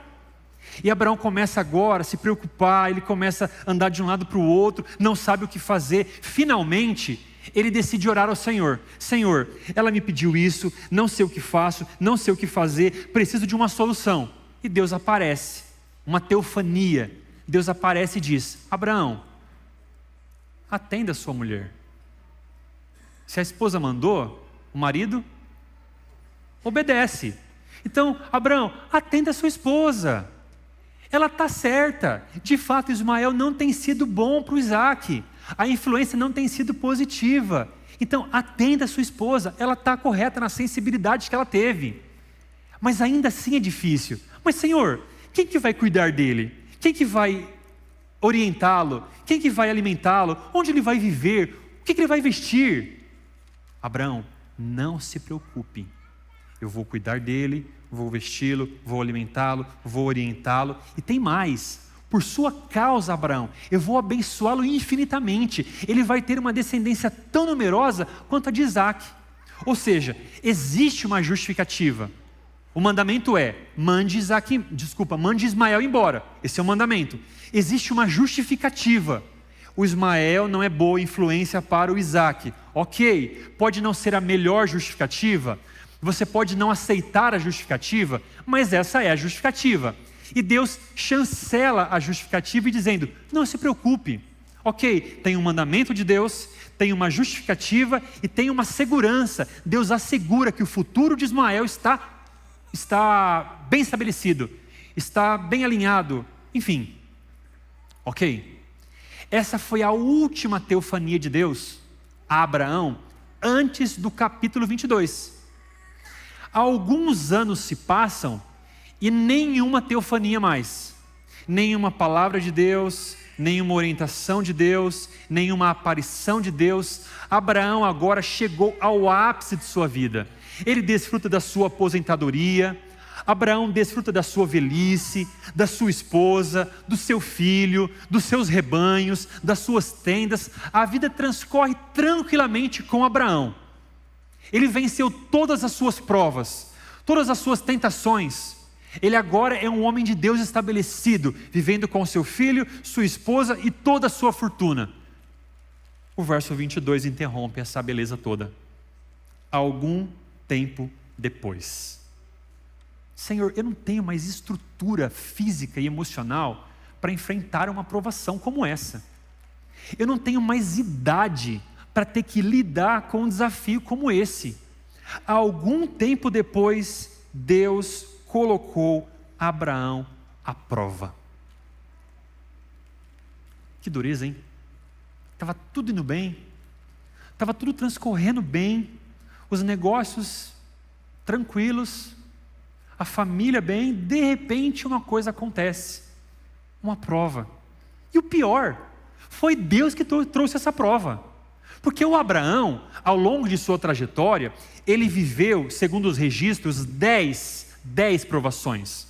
D: E Abraão começa agora a se preocupar, ele começa a andar de um lado para o outro, não sabe o que fazer. Finalmente, ele decide orar ao Senhor. Senhor, ela me pediu isso, não sei o que faço, não sei o que fazer, preciso de uma solução. E Deus aparece, uma teofania. Deus aparece e diz: Abraão, atenda a sua mulher. Se a esposa mandou, o marido obedece. Então, Abraão, atenda a sua esposa. Ela está certa. De fato, Ismael não tem sido bom para o Isaac. A influência não tem sido positiva. Então, atenda a sua esposa. Ela está correta na sensibilidade que ela teve. Mas ainda assim é difícil. Mas, Senhor, quem que vai cuidar dele? Quem que vai orientá-lo? Quem que vai alimentá-lo? Onde ele vai viver? O que ele vai vestir? Abraão, não se preocupe. Eu vou cuidar dele, vou vesti-lo, vou alimentá-lo, vou orientá-lo. E tem mais. Por sua causa, Abraão, eu vou abençoá-lo infinitamente. Ele vai ter uma descendência tão numerosa quanto a de Isaac. Ou seja, existe uma justificativa. O mandamento é: mande Ismael embora. Esse é o mandamento. Existe uma justificativa. O Ismael não é boa influência para o Isaac. Ok, pode não ser a melhor justificativa. Você pode não aceitar a justificativa, mas essa é a justificativa. E Deus chancela a justificativa dizendo: não se preocupe. Ok, tem um mandamento de Deus, tem uma justificativa e tem uma segurança. Deus assegura que o futuro de Ismael está bem estabelecido, está bem alinhado, enfim. Ok? Essa foi a última teofania de Deus a Abraão antes do capítulo 22. Alguns anos se passam e nenhuma teofania mais, nenhuma palavra de Deus, nenhuma orientação de Deus, nenhuma aparição de Deus. Abraão agora chegou ao ápice de sua vida. Ele desfruta da sua aposentadoria, Abraão desfruta da sua velhice, da sua esposa, do seu filho, dos seus rebanhos, das suas tendas. A vida transcorre tranquilamente com Abraão. Ele venceu todas as suas provas, todas as suas tentações. Ele agora é um homem de Deus estabelecido, vivendo com seu filho, sua esposa e toda a sua fortuna. O verso 22 interrompe essa beleza toda. Algum tempo depois. Senhor, eu não tenho mais estrutura física e emocional para enfrentar uma provação como essa. Eu não tenho mais idade para ter que lidar com um desafio como esse. Algum tempo depois, Deus colocou Abraão à prova. Que dureza, hein? Estava tudo indo bem, estava tudo transcorrendo bem, os negócios tranquilos, a família bem. De repente uma coisa acontece, uma prova. E o pior, foi Deus que trouxe essa prova. Porque o Abraão, ao longo de sua trajetória, ele viveu, segundo os registros, 10 provações.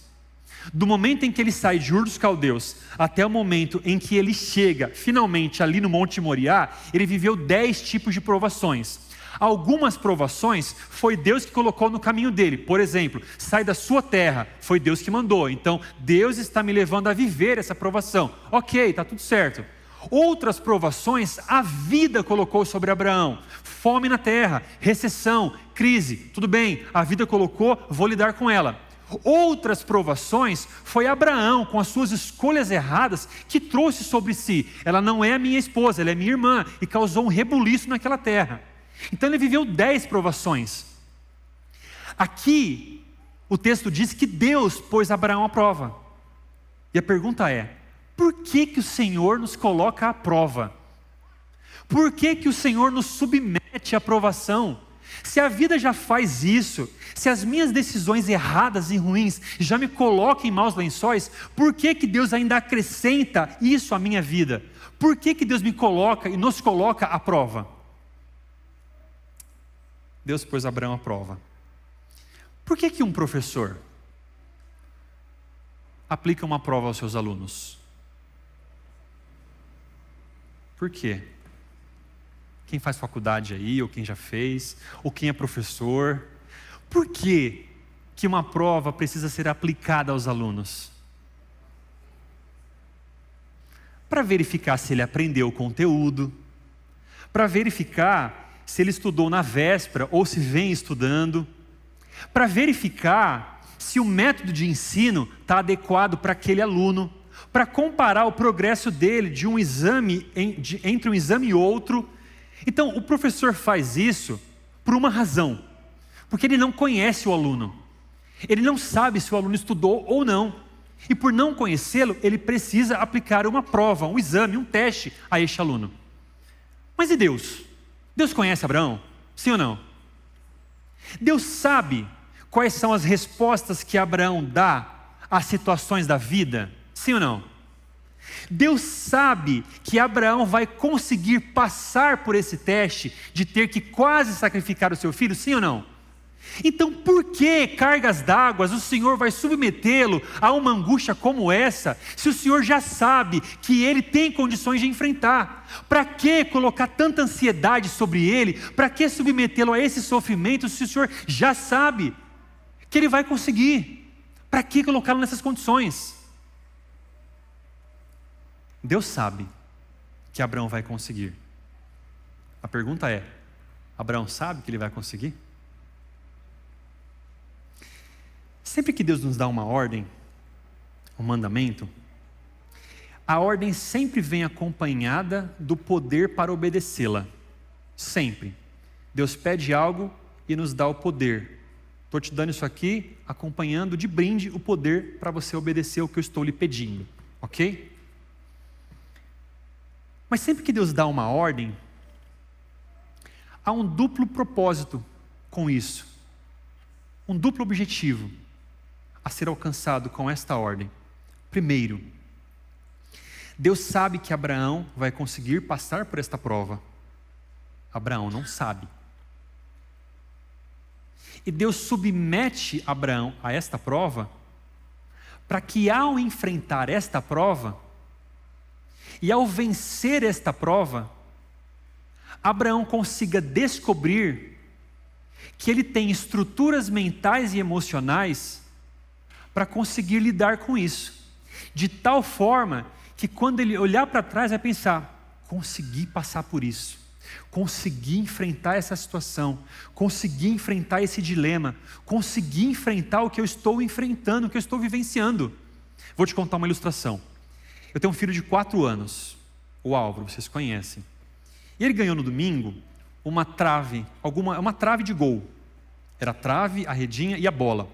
D: Do momento em que ele sai de Ur dos Caldeus até o momento em que ele chega finalmente ali no Monte Moriá, ele viveu 10 tipos de provações. Algumas provações foi Deus que colocou no caminho dele. Por exemplo, sai da sua terra, foi Deus que mandou. Então, Deus está me levando a viver essa provação. Ok, está tudo certo. Outras provações a vida colocou sobre Abraão. Fome na terra, recessão, crise. Tudo bem, a vida colocou, vou lidar com ela. Outras provações foi Abraão, com as suas escolhas erradas, que trouxe sobre si. Ela não é a minha esposa, ela é minha irmã, e causou um rebuliço naquela terra. Então ele viveu 10 provações. Aqui, o texto diz que Deus pôs Abraão à prova. E a pergunta é: por que o Senhor nos coloca à prova? Por que o Senhor nos submete à provação? Se a vida já faz isso, se as minhas decisões erradas e ruins já me colocam em maus lençóis, por que Deus ainda acrescenta isso à minha vida? Por que Deus me coloca e nos coloca à prova? Deus pôs Abraão à prova. Por que um professor aplica uma prova aos seus alunos? Por quê? Quem faz faculdade aí, ou quem já fez, ou quem é professor, por que uma prova precisa ser aplicada aos alunos? Para verificar se ele aprendeu o conteúdo, para verificar se ele estudou na véspera ou se vem estudando, para verificar se o método de ensino está adequado para aquele aluno, para comparar o progresso dele de um exame, entre um exame e outro. Então, o professor faz isso por uma razão, porque ele não conhece o aluno, ele não sabe se o aluno estudou ou não, e por não conhecê-lo, ele precisa aplicar uma prova, um exame, um teste a este aluno. Mas e Deus? Deus conhece Abraão? Sim ou não? Deus sabe quais são as respostas que Abraão dá às situações da vida? Sim ou não? Deus sabe que Abraão vai conseguir passar por esse teste de ter que quase sacrificar o seu filho, sim ou não? Então por que cargas d'água o Senhor vai submetê-lo a uma angústia como essa, se o Senhor já sabe que ele tem condições de enfrentar? Para que colocar tanta ansiedade sobre ele? Para que submetê-lo a esse sofrimento, se o Senhor já sabe que ele vai conseguir? Para que colocá-lo nessas condições? Deus sabe que Abraão vai conseguir. A pergunta é: Abraão sabe que ele vai conseguir? Sempre que Deus nos dá uma ordem, um mandamento, a ordem sempre vem acompanhada do poder para obedecê-la. Sempre. Deus pede algo e nos dá o poder. Estou te dando isso aqui, acompanhando de brinde o poder para você obedecer o que eu estou lhe pedindo. Ok? Mas sempre que Deus dá uma ordem, há um duplo propósito com isso. Um duplo objetivo a ser alcançado com esta ordem. Primeiro, Deus sabe que Abraão vai conseguir passar por esta prova. Abraão não sabe. E Deus submete Abraão a esta prova, para que ao enfrentar esta prova, e ao vencer esta prova, Abraão consiga descobrir que ele tem estruturas mentais e emocionais para conseguir lidar com isso, de tal forma que quando ele olhar para trás vai pensar: consegui passar por isso, consegui enfrentar essa situação, consegui enfrentar esse dilema, consegui enfrentar o que eu estou enfrentando, o que eu estou vivenciando. Vou te contar uma ilustração. Eu tenho um filho de 4 anos, o Álvaro, vocês conhecem. E ele ganhou no domingo uma trave de gol. Era a trave, a redinha e a bola.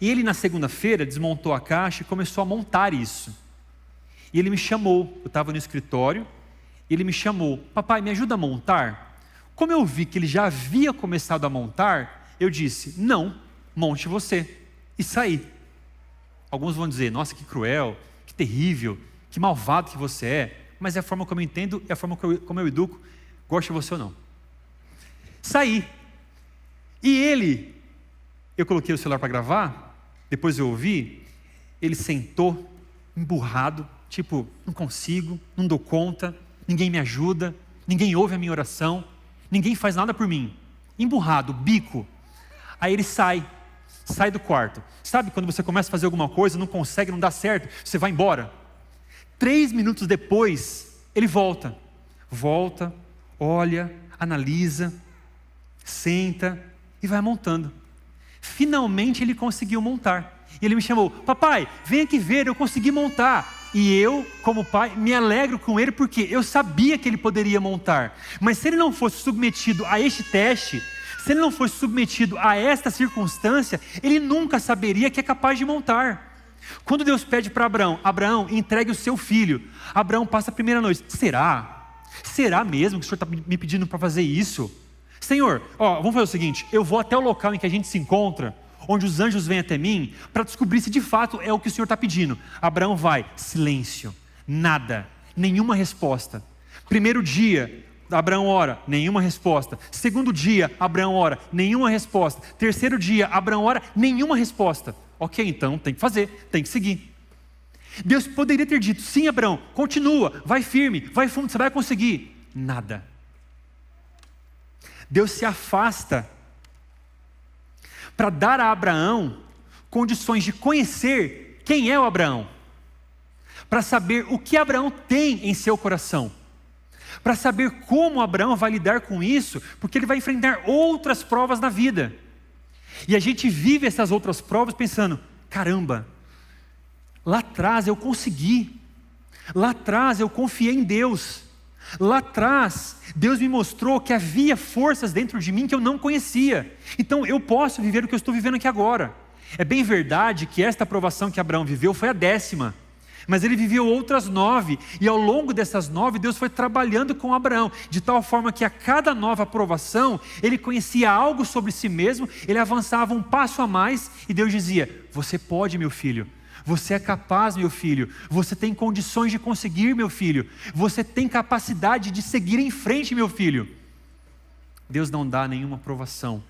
D: E ele na segunda-feira desmontou a caixa e começou a montar isso. E ele me chamou, eu estava no escritório, e ele me chamou: papai, me ajuda a montar? Como eu vi que ele já havia começado a montar, eu disse: não, monte você. E saí. Alguns vão dizer: nossa, que cruel, que terrível, que malvado que você é. Mas é a forma como eu entendo, é a forma como eu educo, goste você ou não. Saí. E eu coloquei o celular para gravar, depois eu ouvi, ele sentou, emburrado, tipo: não consigo, não dou conta, ninguém me ajuda, ninguém ouve a minha oração, ninguém faz nada por mim. Emburrado, bico. Aí ele sai do quarto. Sabe quando você começa a fazer alguma coisa, não consegue, não dá certo, você vai embora? 3 minutos depois, ele volta, olha, analisa, senta e vai montando. Finalmente ele conseguiu montar. E ele me chamou: papai, vem aqui ver, eu consegui montar. E eu, como pai, me alegro com ele, porque eu sabia que ele poderia montar. Mas se ele não fosse submetido a este teste, se ele não fosse submetido a esta circunstância, ele nunca saberia que é capaz de montar. Quando Deus pede para Abraão, entregue o seu filho, Abraão passa a primeira noite: será mesmo que o Senhor está me pedindo para fazer isso? Senhor, vamos fazer o seguinte, eu vou até o local em que a gente se encontra, onde os anjos vêm até mim, para descobrir se de fato é o que o Senhor está pedindo. Abraão vai, silêncio, nada, nenhuma resposta. Primeiro dia, Abraão ora, nenhuma resposta. Segundo dia, Abraão ora, nenhuma resposta. Terceiro dia, Abraão ora, nenhuma resposta. Ok, então tem que fazer, tem que seguir. Deus poderia ter dito, sim, Abraão, continua, vai firme, vai fundo, você vai conseguir. Nada. Deus se afasta para dar a Abraão condições de conhecer quem é o Abraão, para saber o que Abraão tem em seu coração, para saber como Abraão vai lidar com isso, porque ele vai enfrentar outras provas na vida. E a gente vive essas outras provas pensando, caramba, lá atrás eu consegui, lá atrás eu confiei em Deus, lá atrás Deus me mostrou que havia forças dentro de mim que eu não conhecia, então eu posso viver o que eu estou vivendo aqui agora. É bem verdade que esta provação que Abraão viveu foi a 10ª, mas ele viveu outras 9, e ao longo dessas 9, Deus foi trabalhando com Abraão, de tal forma que a cada nova provação, ele conhecia algo sobre si mesmo, ele avançava um passo a mais, e Deus dizia, você pode, meu filho, você é capaz, meu filho, você tem condições de conseguir, meu filho, você tem capacidade de seguir em frente, meu filho. Deus não dá nenhuma provação,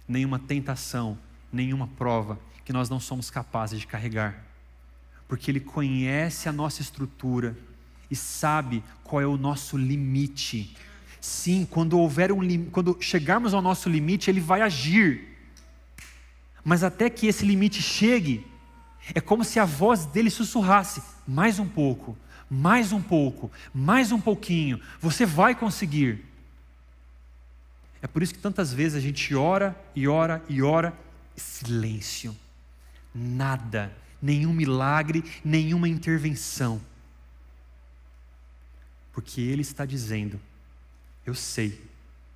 D: nenhuma tentação, nenhuma prova, que nós não somos capazes de carregar, porque Ele conhece a nossa estrutura e sabe qual é o nosso limite. Sim, quando chegarmos ao nosso limite, Ele vai agir, mas até que esse limite chegue, é como se a voz dele sussurrasse, mais um pouco, mais um pouco, mais um pouquinho, você vai conseguir. É por isso que tantas vezes a gente ora e ora e ora, silêncio, nada, nenhum milagre, nenhuma intervenção, porque Ele está dizendo, eu sei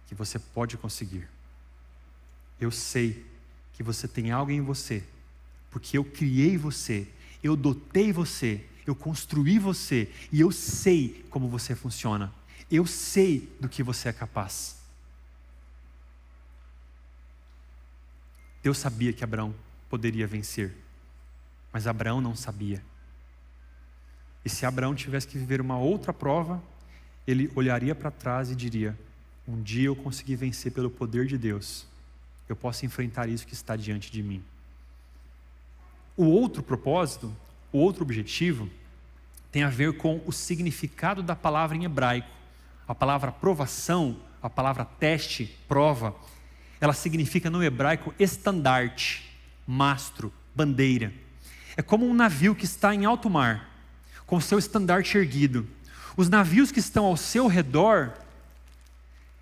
D: que você pode conseguir, eu sei que você tem algo em você, porque eu criei você, eu dotei você, eu construí você, e eu sei como você funciona, eu sei do que você é capaz. Deus sabia que Abraão poderia vencer, mas Abraão não sabia. E se Abraão tivesse que viver uma outra prova, ele olharia para trás e diria, um dia eu consegui vencer pelo poder de Deus, eu posso enfrentar isso que está diante de mim. O outro propósito, o outro objetivo, tem a ver com o significado da palavra em hebraico. A palavra provação, a palavra teste, prova, ela significa no hebraico estandarte, mastro, bandeira. É como um navio que está em alto mar, com seu estandarte erguido. Os navios que estão ao seu redor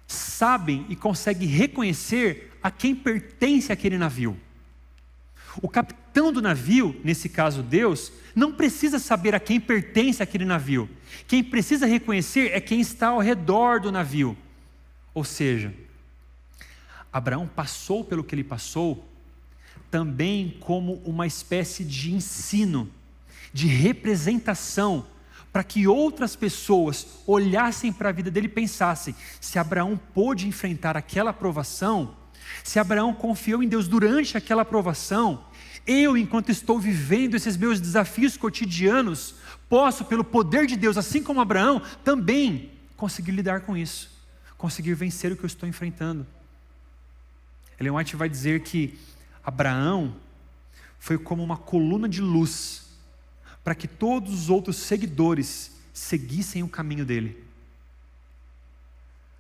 D: sabem e conseguem reconhecer a quem pertence aquele navio. O capitão do navio, nesse caso Deus, não precisa saber a quem pertence aquele navio. Quem precisa reconhecer é quem está ao redor do navio. Ou seja, Abraão passou pelo que ele passou também como uma espécie de ensino, de representação, para que outras pessoas olhassem para a vida dele e pensassem, se Abraão pôde enfrentar aquela provação, se Abraão confiou em Deus durante aquela provação, eu, enquanto estou vivendo esses meus desafios cotidianos, posso, pelo poder de Deus, assim como Abraão, também conseguir lidar com isso, conseguir vencer o que eu estou enfrentando. Ellen White vai dizer que Abraão foi como uma coluna de luz para que todos os outros seguidores seguissem o caminho dele.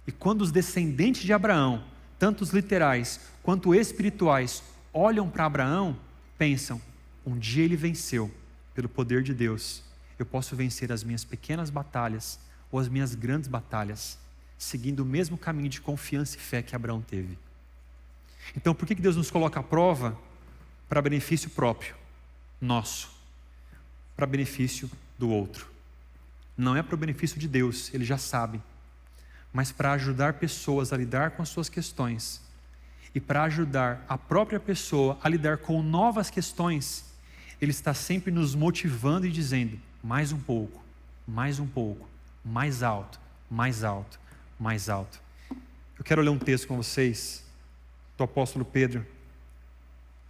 D: E quando os descendentes de Abraão, tanto os literais quanto espirituais, olham para Abraão, pensam, um dia ele venceu, pelo poder de Deus, eu posso vencer as minhas pequenas batalhas ou as minhas grandes batalhas, seguindo o mesmo caminho de confiança e fé que Abraão teve. Então, por que Deus nos coloca à prova? Para benefício próprio, nosso, para benefício do outro. Não é para o benefício de Deus, Ele já sabe, mas para ajudar pessoas a lidar com as suas questões e para ajudar a própria pessoa a lidar com novas questões. Ele está sempre nos motivando e dizendo, mais um pouco, mais alto, mais alto, mais alto. Eu quero ler um texto com vocês, do apóstolo Pedro,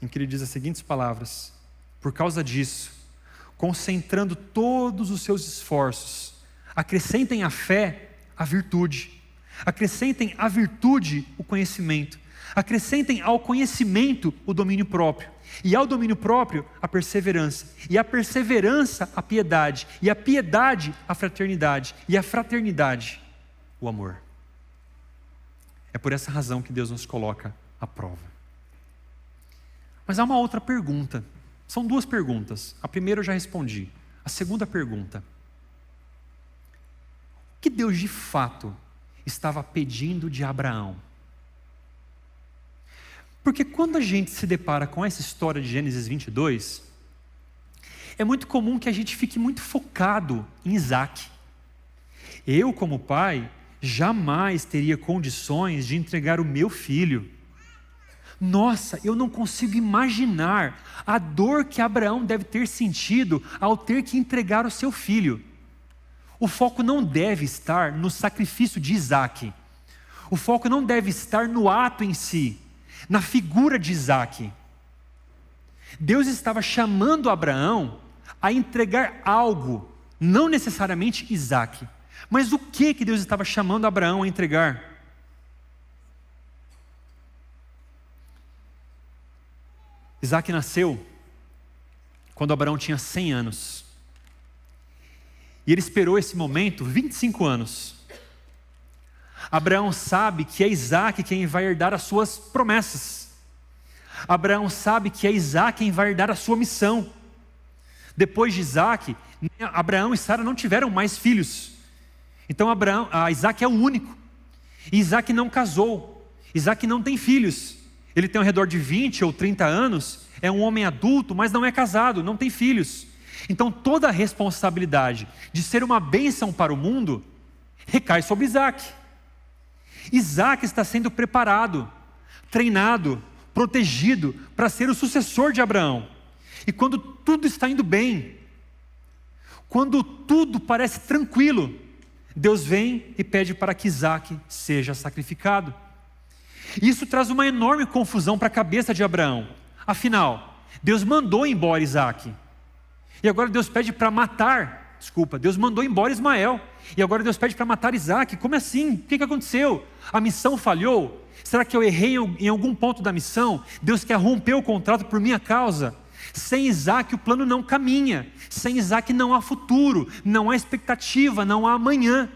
D: em que ele diz as seguintes palavras: por causa disso, concentrando todos os seus esforços, acrescentem à fé a virtude, acrescentem à virtude o conhecimento, acrescentem ao conhecimento o domínio próprio, e ao domínio próprio a perseverança, e a perseverança a piedade, e a piedade a fraternidade, e a fraternidade o amor. É por essa razão que Deus nos coloca à prova. Mas há uma outra pergunta. São duas perguntas. A primeira eu já respondi. A segunda pergunta: o que Deus de fato estava pedindo de Abraão? Porque quando a gente se depara com essa história de Gênesis 22, é muito comum que a gente fique muito focado em Isaac. Eu, como pai, jamais teria condições de entregar o meu filho. Nossa, eu não consigo imaginar a dor que Abraão deve ter sentido ao ter que entregar o seu filho. O foco não deve estar no sacrifício de Isaac. O foco não deve estar no ato em si, na figura de Isaac. Deus estava chamando Abraão a entregar algo, não necessariamente Isaac. Mas o que Deus estava chamando Abraão a entregar? Isaac nasceu quando Abraão tinha 100 anos. E ele esperou esse momento 25 anos. Abraão sabe que é Isaac quem vai herdar as suas promessas. Abraão sabe que é Isaac quem vai herdar a sua missão. Depois de Isaac, Abraão e Sara não tiveram mais filhos. Então Isaac é o único. E Isaac não casou. Isaac não tem filhos. Ele tem ao redor de 20 ou 30 anos, é um homem adulto, mas não é casado, não tem filhos. Então toda a responsabilidade de ser uma bênção para o mundo recai sobre Isaac. Isaac está sendo preparado, treinado, protegido para ser o sucessor de Abraão. E quando tudo está indo bem, quando tudo parece tranquilo, Deus vem e pede para que Isaac seja sacrificado. Isso traz uma enorme confusão para a cabeça de Abraão. Afinal, Deus mandou embora Isaac. E agora Deus pede para matar, Deus mandou embora Ismael. E agora Deus pede para matar Isaac. Como assim? O que aconteceu? A missão falhou? Será que eu errei em algum ponto da missão? Deus quer romper o contrato por minha causa? Sem Isaac o plano não caminha. Sem Isaac não há futuro, não há expectativa, não há amanhã.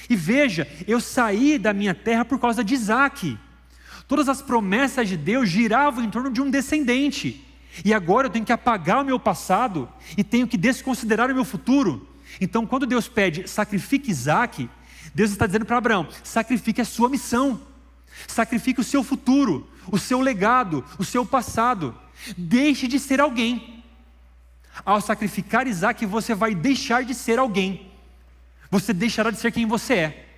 D: E veja, eu saí da minha terra por causa de Isaac. Todas as promessas de Deus giravam em torno de um descendente. E agora eu tenho que apagar o meu passado e tenho que desconsiderar o meu futuro. Então quando Deus pede, sacrifique Isaac, Deus está dizendo para Abraão, sacrifique a sua missão. Sacrifique o seu futuro, o seu legado, o seu passado. Deixe de ser alguém. Ao sacrificar Isaac, você vai deixar de ser alguém. Você deixará de ser quem você é.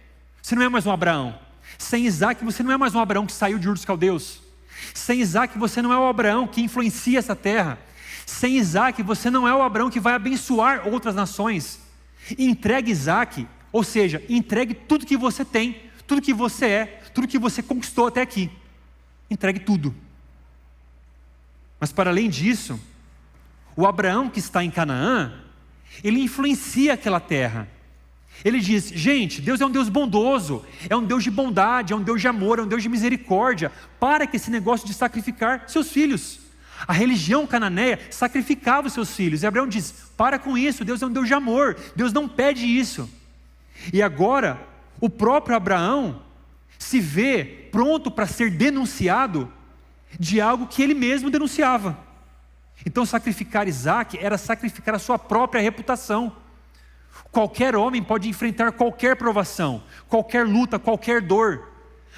D: Você não é mais um Abraão. Sem Isaac, você não é mais um Abraão que saiu de Ur dos Caldeus. Sem Isaac, você não é o Abraão que influencia essa terra. Sem Isaac, você não é o Abraão que vai abençoar outras nações. Entregue Isaac, ou seja, entregue tudo que você tem, tudo que você é, tudo que você conquistou até aqui. Entregue tudo. Mas para além disso, o Abraão que está em Canaã, ele influencia aquela terra. Ele diz, gente, Deus é um Deus bondoso, é um Deus de bondade, é um Deus de amor, é um Deus de misericórdia. Para com esse negócio de sacrificar seus filhos. A religião cananeia sacrificava os seus filhos. E Abraão diz, para com isso, Deus é um Deus de amor, Deus não pede isso. E agora, o próprio Abraão se vê pronto para ser denunciado de algo que ele mesmo denunciava. Então sacrificar Isaac era sacrificar a sua própria reputação. Qualquer homem pode enfrentar qualquer provação, qualquer luta, qualquer dor.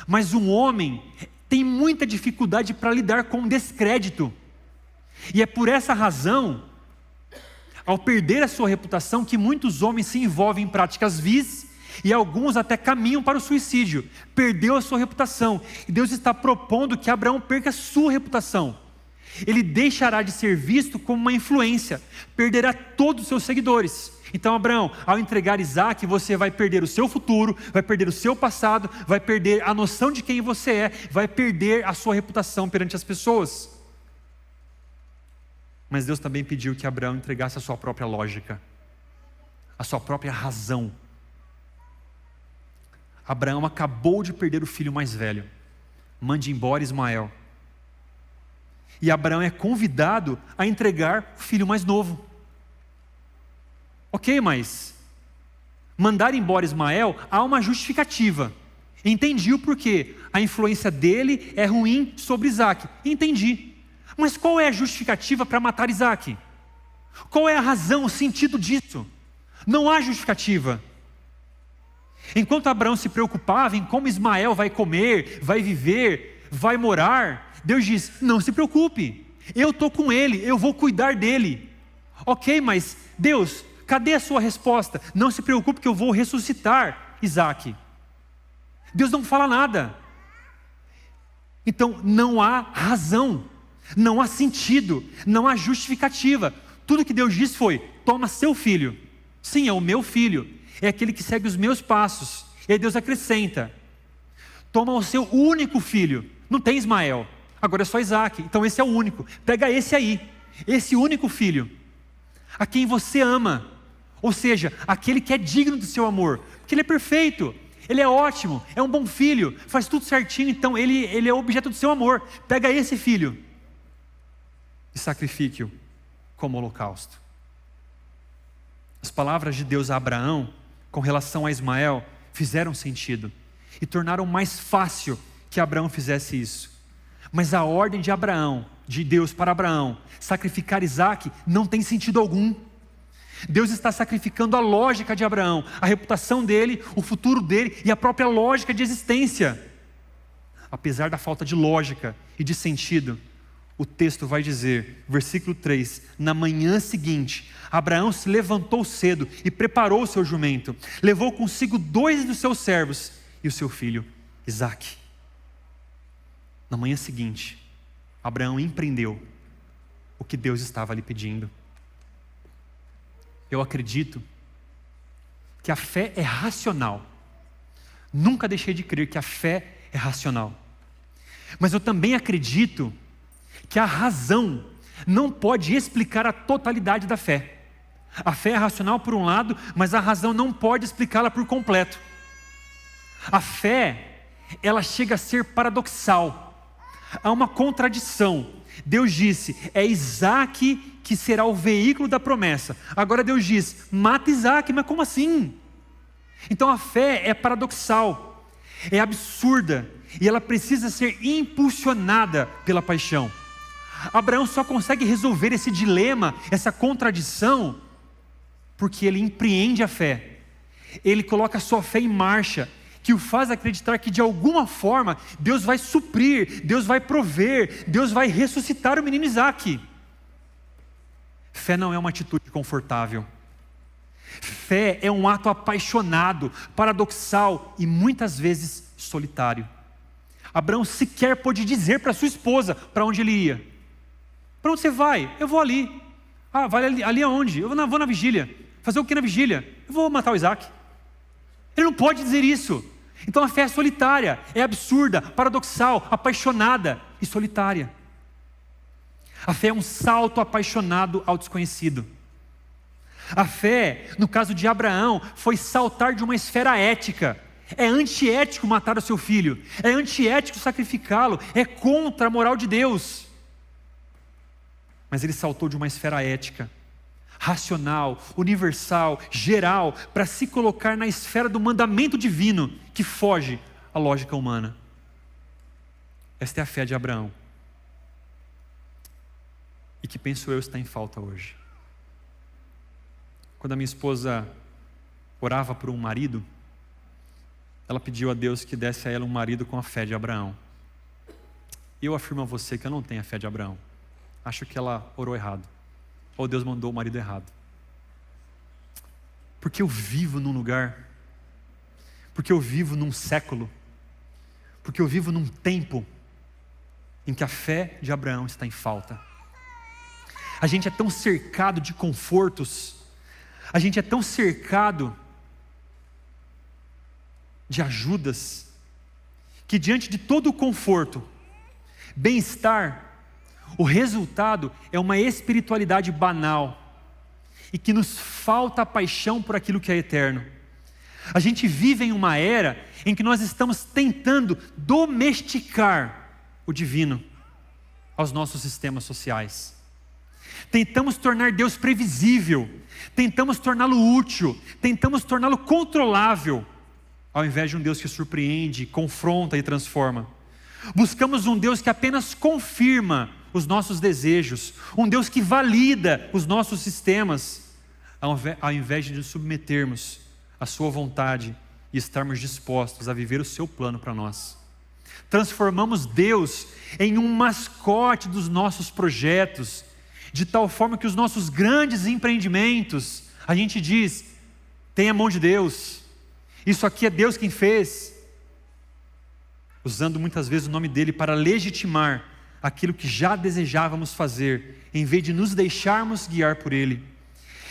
D: Mas um homem tem muita dificuldade para lidar com o descrédito. E é por essa razão, ao perder a sua reputação, que muitos homens se envolvem em práticas vis e alguns até caminham para o suicídio. Perdeu a sua reputação. E Deus está propondo que Abraão perca a sua reputação. ele deixará de ser visto como uma influência, perderá todos os seus seguidores. Então Abraão, ao entregar Isaac, você vai perder o seu futuro, vai perder o seu passado, vai perder a noção de quem você é, vai perder a sua reputação perante as pessoas. Mas Deus também pediu que Abraão entregasse a sua própria lógica, a sua própria razão. Abraão acabou de perder o filho mais velho. Mande embora Ismael. E Abraão é convidado a entregar o filho mais novo. Ok, mas mandar embora Ismael, há uma justificativa. Entendi o porquê. A influência dele é ruim sobre Isaac. Entendi. Mas qual é a justificativa para matar Isaac? Qual é a razão, o sentido disso? Não há justificativa. Enquanto Abraão se preocupava em como Ismael vai comer, vai viver, vai morar, Deus diz: não se preocupe, eu estou com ele, eu vou cuidar dele. Ok, mas Deus, cadê a sua resposta? Não se preocupe que eu vou ressuscitar Isaac. Deus não fala nada. Então não há razão, não há sentido, não há justificativa. Tudo que Deus disse foi: toma seu filho. Sim, é o meu filho, é aquele que segue os meus passos. E aí Deus acrescenta: toma o seu único filho. Não tem Ismael, agora é só Isaac, então esse é o único. Pega esse aí, esse único filho, a quem você ama, ou seja, aquele que é digno do seu amor, porque ele é perfeito, ele é ótimo, é um bom filho, faz tudo certinho, então ele é objeto do seu amor. Pega esse filho e sacrifique-o como holocausto. As palavras de Deus a Abraão com relação a Ismael fizeram sentido e tornaram mais fácil que Abraão fizesse isso. Mas a ordem de Abraão, de Deus para Abraão, sacrificar Isaac, não tem sentido algum. Deus está sacrificando a lógica de Abraão, a reputação dele, o futuro dele e a própria lógica de existência. Apesar da falta de lógica e de sentido, o texto vai dizer, versículo 3, na manhã seguinte, Abraão se levantou cedo e preparou o seu jumento, levou consigo 2 dos seus servos e o seu filho Isaque. Na manhã seguinte, Abraão empreendeu o que Deus estava lhe pedindo. Eu acredito que a fé é racional. Nunca deixei de crer que a fé é racional. Mas eu também acredito que a razão não pode explicar a totalidade da fé. A fé é racional por um lado, mas a razão não pode explicá-la por completo. A fé, ela chega a ser paradoxal. Há uma contradição. Deus disse: é Isaque que será o veículo da promessa. Agora Deus diz: mata Isaque, mas como assim? Então a fé é paradoxal, é absurda, e ela precisa ser impulsionada pela paixão. Abraão só consegue resolver esse dilema, essa contradição, porque ele empreende a fé. Ele coloca a sua fé em marcha, que o faz acreditar que de alguma forma Deus vai suprir, Deus vai prover, Deus vai ressuscitar o menino Isaque. Fé não é uma atitude confortável. Fé é um ato apaixonado, paradoxal e muitas vezes solitário. Abraão sequer pôde dizer para sua esposa para onde ele ia. Para onde você vai? Eu vou ali. Ah, vai ali aonde? Eu vou na vigília. Fazer o que na vigília? Eu vou matar o Isaque. Ele não pode dizer isso. Então a fé é solitária, é absurda, paradoxal, apaixonada e solitária. A fé é um salto apaixonado ao desconhecido. A fé, no caso de Abraão, foi saltar de uma esfera ética. É antiético matar o seu filho, é antiético sacrificá-lo, é contra a moral de Deus. Mas ele saltou de uma esfera ética, racional, universal, geral, para se colocar na esfera do mandamento divino, que foge à lógica humana. Esta é a fé de Abraão, e que penso eu está em falta hoje. Quando a minha esposa orava por um marido, ela pediu a Deus que desse a ela um marido com a fé de Abraão. Eu afirmo a você que eu não tenho a fé de Abraão. Acho que ela orou errado, ou Deus mandou o marido errado. Porque eu vivo num lugar, porque eu vivo num século, porque eu vivo num tempo em que a fé de Abraão está em falta. A gente é tão cercado de confortos, a gente é tão cercado de ajudas, que diante de todo o conforto, bem-estar, o resultado é uma espiritualidade banal, e que nos falta a paixão por aquilo que é eterno. A gente vive em uma era em que nós estamos tentando domesticar o divino aos nossos sistemas sociais. Tentamos tornar Deus previsível, tentamos torná-lo útil, tentamos torná-lo controlável, ao invés de um Deus que surpreende, confronta e transforma. Buscamos um Deus que apenas confirma os nossos desejos, um Deus que valida os nossos sistemas, ao invés de nos submetermos à sua vontade e estarmos dispostos a viver o seu plano para nós. Transformamos Deus em um mascote dos nossos projetos, de tal forma que os nossos grandes empreendimentos, a gente diz, tem a mão de Deus, isso aqui é Deus quem fez, usando muitas vezes o nome dele para legitimar aquilo que já desejávamos fazer, em vez de nos deixarmos guiar por ele.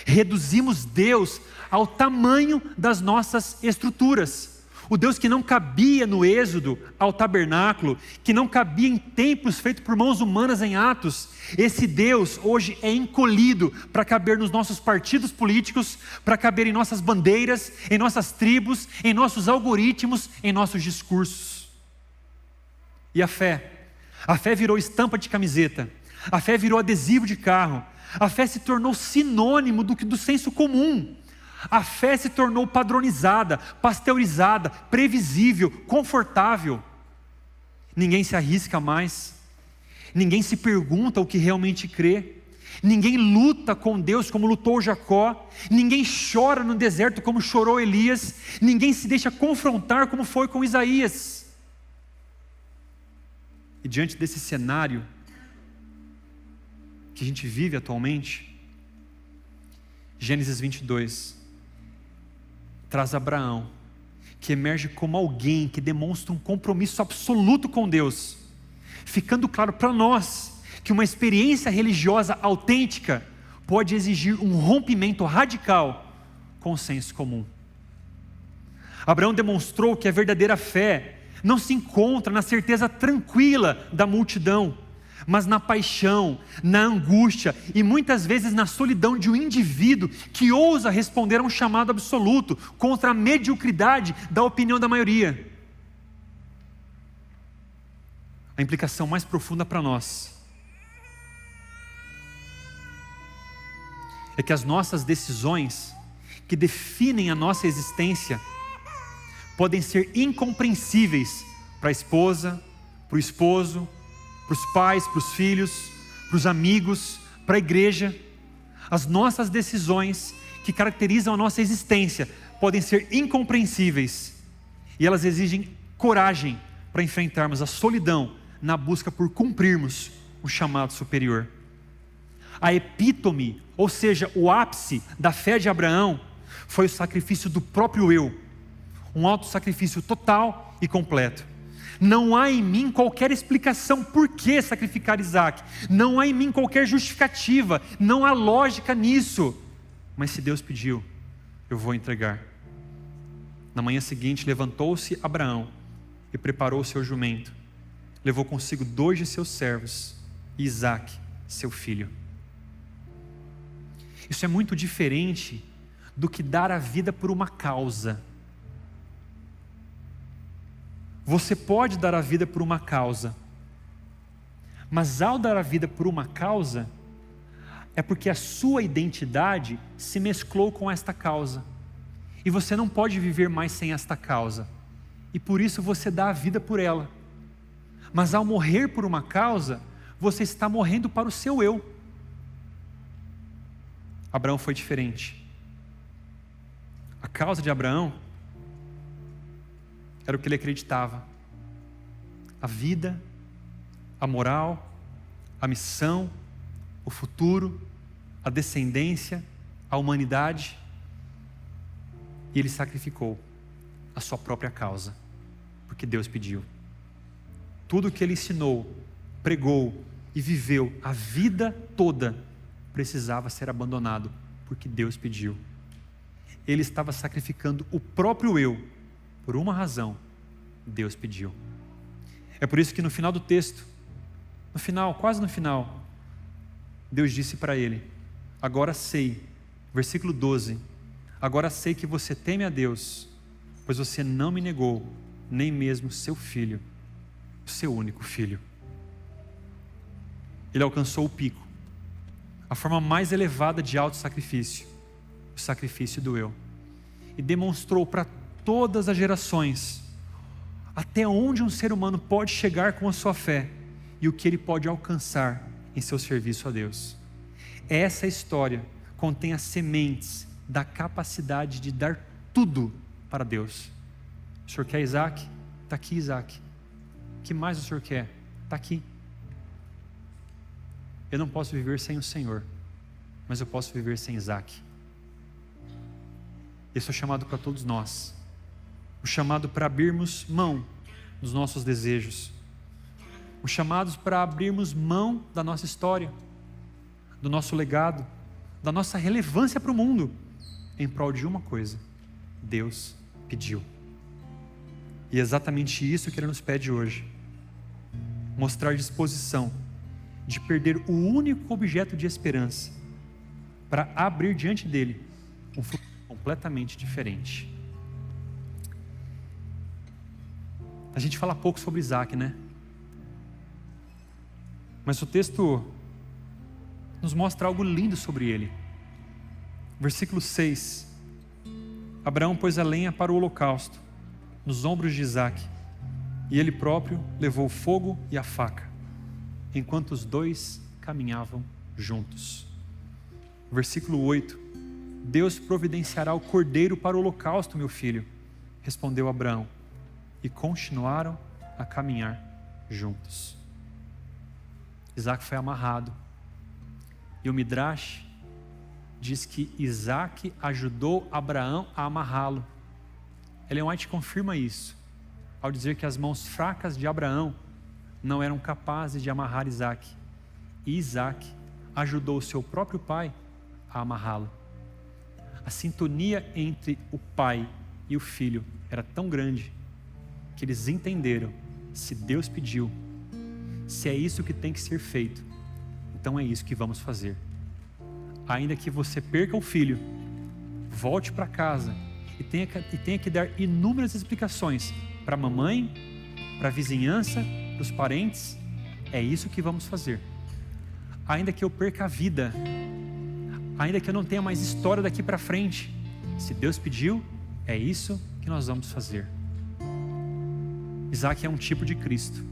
D: Reduzimos Deus ao tamanho das nossas estruturas. O Deus que não cabia no Êxodo, ao tabernáculo, que não cabia em templos feitos por mãos humanas em Atos, esse Deus hoje é encolhido para caber nos nossos partidos políticos, para caber em nossas bandeiras, em nossas tribos, em nossos algoritmos, em nossos discursos. E a fé? A fé virou estampa de camiseta, a fé virou adesivo de carro, a fé se tornou sinônimo do senso comum. A fé se tornou padronizada, pasteurizada, previsível, confortável. Ninguém se arrisca mais, ninguém se pergunta o que realmente crê, ninguém luta com Deus como lutou Jacó, ninguém chora no deserto como chorou Elias, ninguém se deixa confrontar como foi com Isaías. E diante desse cenário que a gente vive atualmente, Gênesis 22 traz Abraão, que emerge como alguém que demonstra um compromisso absoluto com Deus, ficando claro para nós que uma experiência religiosa autêntica pode exigir um rompimento radical com o senso comum. Abraão demonstrou que a verdadeira fé não se encontra na certeza tranquila da multidão, mas na paixão, na angústia e muitas vezes na solidão de um indivíduo que ousa responder a um chamado absoluto contra a mediocridade da opinião da maioria. A implicação mais profunda para nós é que as nossas decisões que definem a nossa existência podem ser incompreensíveis para a esposa, para o esposo, para os pais, para os filhos, para os amigos, para a igreja. As nossas decisões que caracterizam a nossa existência podem ser incompreensíveis e elas exigem coragem para enfrentarmos a solidão na busca por cumprirmos o chamado superior. A epítome, ou seja, o ápice da fé de Abraão foi o sacrifício do próprio eu, um autossacrifício total e completo. Não há em mim qualquer explicação por que sacrificar Isaac, não há em mim qualquer justificativa, não há lógica nisso, mas se Deus pediu, eu vou entregar. Na manhã seguinte levantou-se Abraão e preparou o seu jumento, levou consigo 2 de seus servos e Isaac, seu filho. Isso é muito diferente do que dar a vida por uma causa. Você pode dar a vida por uma causa, mas ao dar a vida por uma causa, é porque a sua identidade se mesclou com esta causa, e você não pode viver mais sem esta causa, e por isso você dá a vida por ela. Mas ao morrer por uma causa, você está morrendo para o seu eu. Abraão foi diferente. A causa de Abraão era o que ele acreditava: a vida, a moral, a missão, o futuro, a descendência, a humanidade. E ele sacrificou a sua própria causa, porque Deus pediu. Tudo o que ele ensinou, pregou e viveu a vida toda precisava ser abandonado, porque Deus pediu. Ele estava sacrificando o próprio eu, por uma razão: Deus pediu. É por isso que no final do texto, no final, quase no final, Deus disse para ele: agora sei, versículo 12, agora sei que você teme a Deus, pois você não me negou, nem mesmo seu filho, o seu único filho. Ele alcançou o pico, a forma mais elevada de auto-sacrifício, o sacrifício do eu, e demonstrou para todas as gerações até onde um ser humano pode chegar com a sua fé e o que ele pode alcançar em seu serviço a Deus. Essa história contém as sementes da capacidade de dar tudo para Deus. O senhor quer Isaac? Está aqui Isaac. O que mais o senhor quer? Está aqui. Eu não posso viver sem o Senhor, mas eu posso viver sem Isaac. Esse é o chamado para todos nós. O chamado para abrirmos mão dos nossos desejos. O chamado para abrirmos mão da nossa história, do nosso legado, da nossa relevância para o mundo, em prol de uma coisa: Deus pediu. E é exatamente isso que Ele nos pede hoje: mostrar disposição de perder o único objeto de esperança para abrir diante dele um futuro completamente diferente. A gente fala pouco sobre Isaac, né? Mas o texto nos mostra algo lindo sobre ele. Versículo 6: Abraão pôs a lenha para o holocausto nos ombros de Isaac, e ele próprio levou o fogo e a faca, enquanto os dois caminhavam juntos. Versículo 8: Deus providenciará o cordeiro para o holocausto, meu filho, respondeu Abraão, e continuaram a caminhar juntos. Isaac foi amarrado, e o Midrash diz que Isaac ajudou Abraão a amarrá-lo. Ellen White confirma isso, ao dizer que as mãos fracas de Abraão não eram capazes de amarrar Isaac, e Isaac ajudou o seu próprio pai a amarrá-lo. A sintonia entre o pai e o filho era tão grande que eles entenderam: se Deus pediu, se é isso que tem que ser feito, então é isso que vamos fazer. Ainda que você perca o filho, volte para casa e tenha que dar inúmeras explicações para a mamãe, para a vizinhança, para os parentes, é isso que vamos fazer. Ainda que eu perca a vida, ainda que eu não tenha mais história daqui para frente, se Deus pediu, é isso que nós vamos fazer. Isaac é um tipo de Cristo,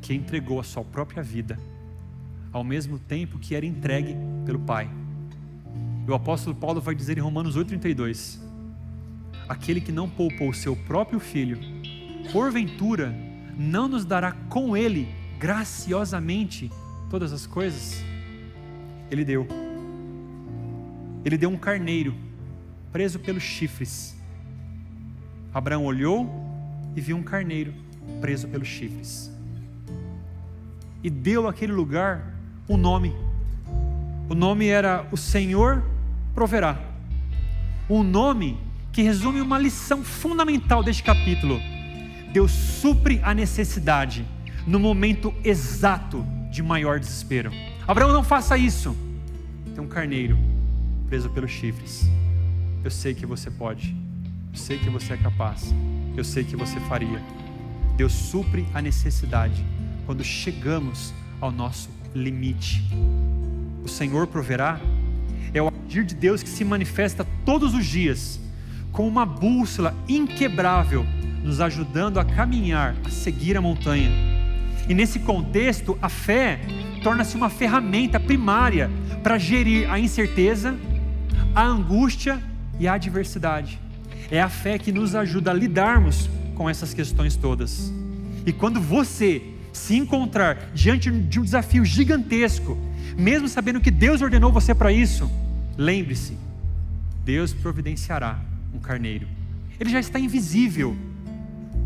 D: que entregou a sua própria vida, ao mesmo tempo que era entregue pelo Pai. E o apóstolo Paulo vai dizer em Romanos 8,32: aquele que não poupou o seu próprio filho, porventura não nos dará com ele graciosamente todas as coisas? Ele deu um carneiro preso pelos chifres. Abraão olhou e viu um carneiro preso pelos chifres, e deu àquele lugar um nome. O nome era: o Senhor proverá. Um nome que resume uma lição fundamental deste capítulo: Deus supre a necessidade no momento exato de maior desespero. Abraão, não faça isso. Tem um carneiro preso pelos chifres. Eu sei que você pode, eu sei que você é capaz, eu sei que você faria. Deus supre a necessidade quando chegamos ao nosso limite. O Senhor proverá é o agir de Deus que se manifesta todos os dias com uma bússola inquebrável, nos ajudando a caminhar, a seguir a montanha. E nesse contexto, a fé torna-se uma ferramenta primária para gerir a incerteza, a angústia e a adversidade. É a fé que nos ajuda a lidarmos com essas questões todas. E quando você se encontrar diante de um desafio gigantesco, mesmo sabendo que Deus ordenou você para isso, lembre-se: Deus providenciará um carneiro. Ele já está invisível.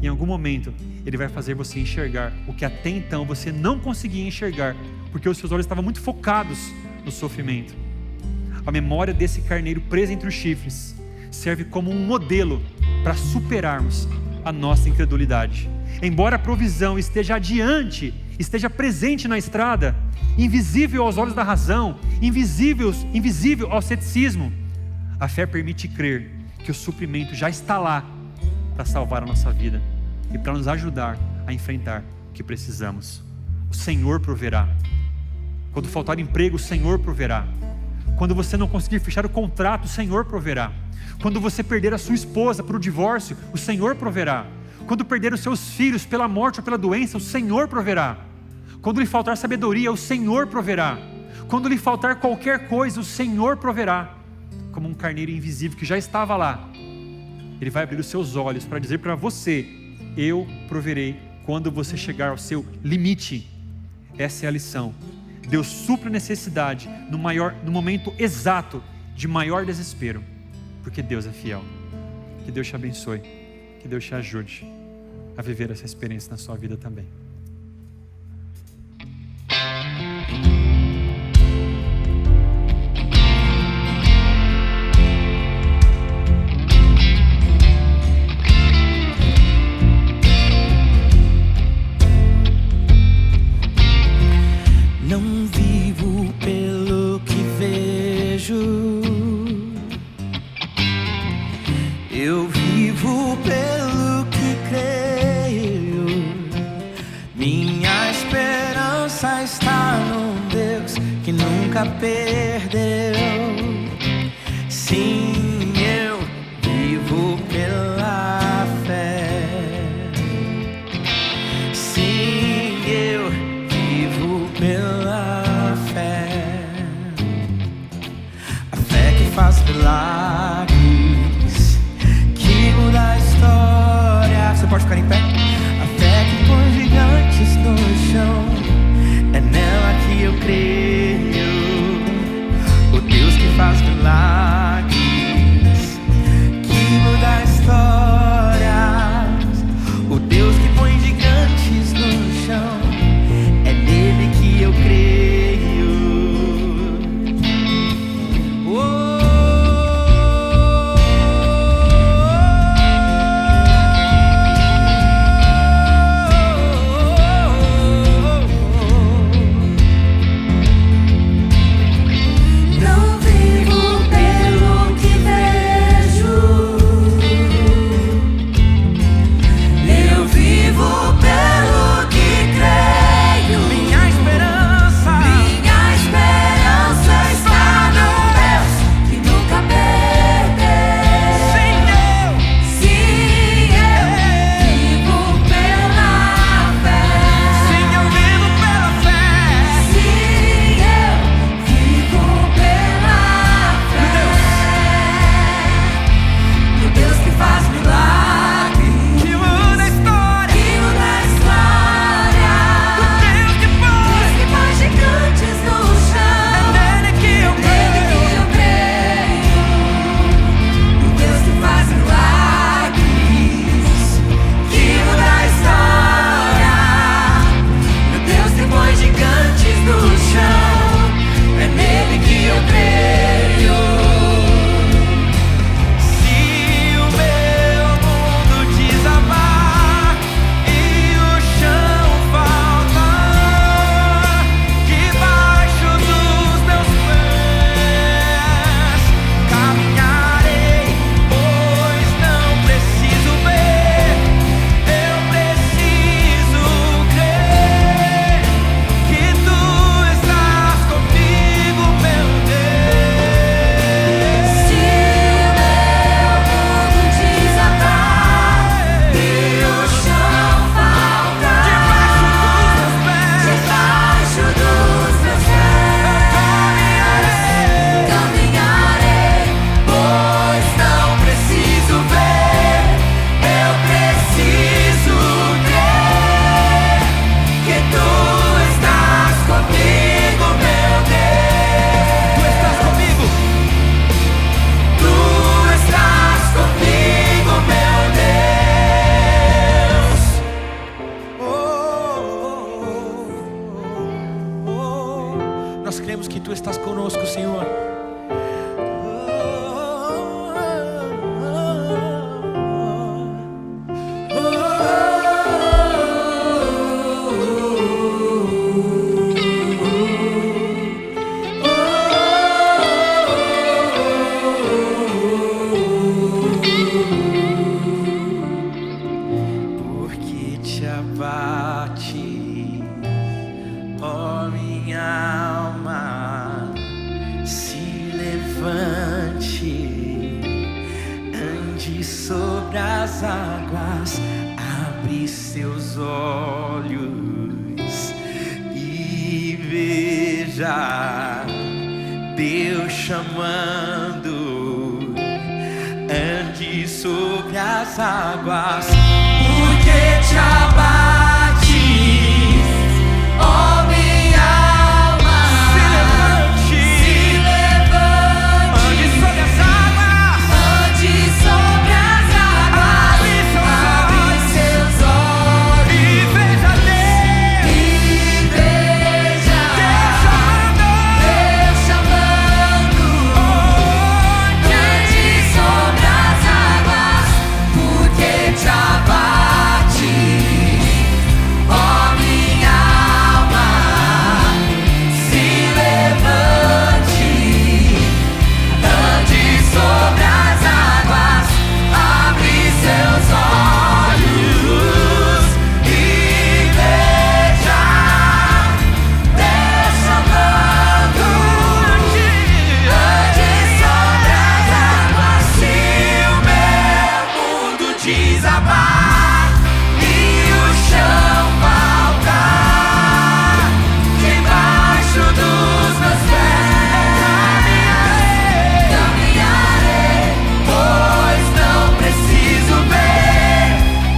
D: Em algum momento Ele vai fazer você enxergar o que até então você não conseguia enxergar, porque os seus olhos estavam muito focados no sofrimento. A memória desse carneiro preso entre os chifres serve como um modelo para superarmos a nossa incredulidade. Embora a provisão esteja adiante, esteja presente na estrada, invisível aos olhos da razão, invisível ao ceticismo, a fé permite crer que o suprimento já está lá para salvar a nossa vida e para nos ajudar a enfrentar o que precisamos. O Senhor proverá. Quando faltar emprego, o Senhor proverá. Quando você não conseguir fechar o contrato, o Senhor proverá. Quando você perder a sua esposa para o divórcio, o Senhor proverá. Quando perder os seus filhos pela morte ou pela doença, o Senhor proverá. Quando lhe faltar sabedoria, o Senhor proverá. Quando lhe faltar qualquer coisa, o Senhor proverá. Como um carneiro invisível que já estava lá, Ele vai abrir os seus olhos para dizer para você: eu proverei quando você chegar ao seu limite. Essa é a lição. Deus supre a necessidade no momento exato de maior desespero, porque Deus é fiel. Que Deus te abençoe, que Deus te ajude a viver essa experiência na sua vida também.
A: Não vivo pelo que vejo, eu vivo pelo que creio. Minha esperança está num Deus que nunca perdeu. Sim, eu vivo pela fé. Sim, eu vivo pela fé. A fé que faz milagres, que muda a história. Você pode ficar em pé? A fé que põe gigantes no chão, é nela que eu creio. O Deus que faz milagres, que muda histórias. O Deus que põe gigantes no chão, é nele que eu creio. ande sobre as águas, abre seus olhos e veja Deus chamando. Ande sobre as águas, porque te abate, ó minha alma. Se levante, ande sobre as águas, ande sobre as águas. Abre seus olhos e veja Deus, Deus chamando. Ande sobre as águas, porque te abate, ó minha alma. Se levante, ande sobre as águas, abre seus olhos e veja Deus chamando. Ande sobre as águas. Se o meu mundo desabar e o chão faltar debaixo dos meus pés, caminharei, pois não preciso ver,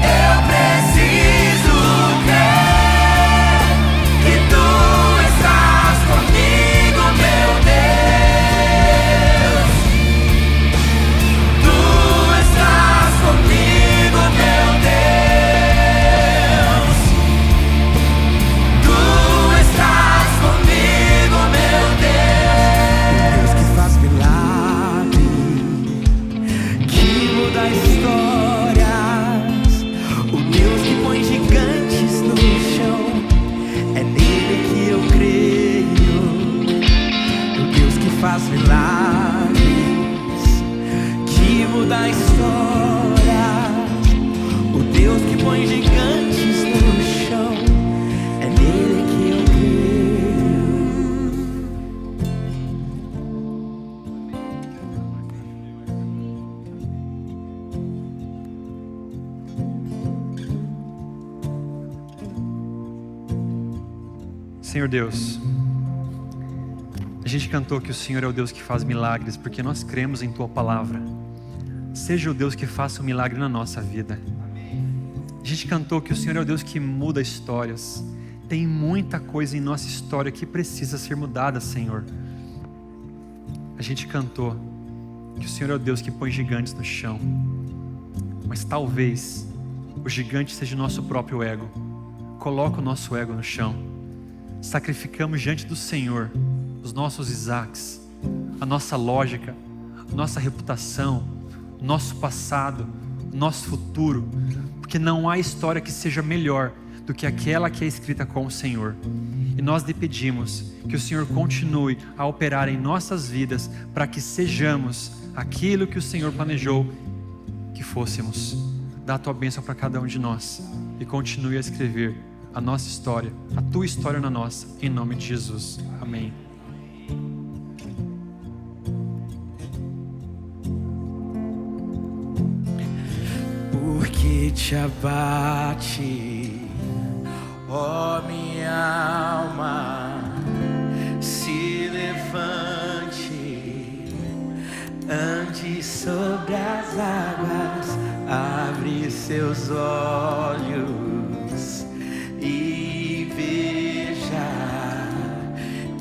A: eu preciso crer que tu estás comigo, meu Deus. Tu estás comigo, meu Deus. Tu estás comigo, meu Deus. Deus que faz milagre, que muda histórias, o Deus que põe gigantes no chão, é nele que eu creio. O Deus que faz milagres, que muda histórias, o Deus que põe gigantes no chão, é nele que eu creio.
D: Senhor Deus, a gente cantou que o Senhor é o Deus que faz milagres, porque nós cremos em Tua palavra. Seja o Deus que faça um milagre na nossa vida. A gente cantou que o Senhor é o Deus que muda histórias. Tem muita coisa em nossa história que precisa ser mudada, Senhor. A gente cantou que o Senhor é o Deus que põe gigantes no chão. Mas talvez o gigante seja o nosso próprio ego. Coloca o nosso ego no chão. Sacrificamos diante do Senhor os nossos Isaques, a nossa lógica, a nossa reputação, o nosso passado, o nosso futuro, porque não há história que seja melhor do que aquela que é escrita com o Senhor. E nós lhe pedimos que o Senhor continue a operar em nossas vidas para que sejamos aquilo que o Senhor planejou que fôssemos. Dá a Tua bênção para cada um de nós e continue a escrever a nossa história, a Tua história na nossa, em nome de Jesus. Amém.
A: Porque te abate, ó minha alma, se levante, ande sobre as águas, abre seus olhos e veja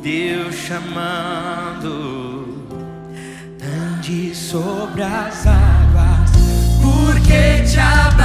A: Deus chamando. Ande sobre as águas, porque te abate.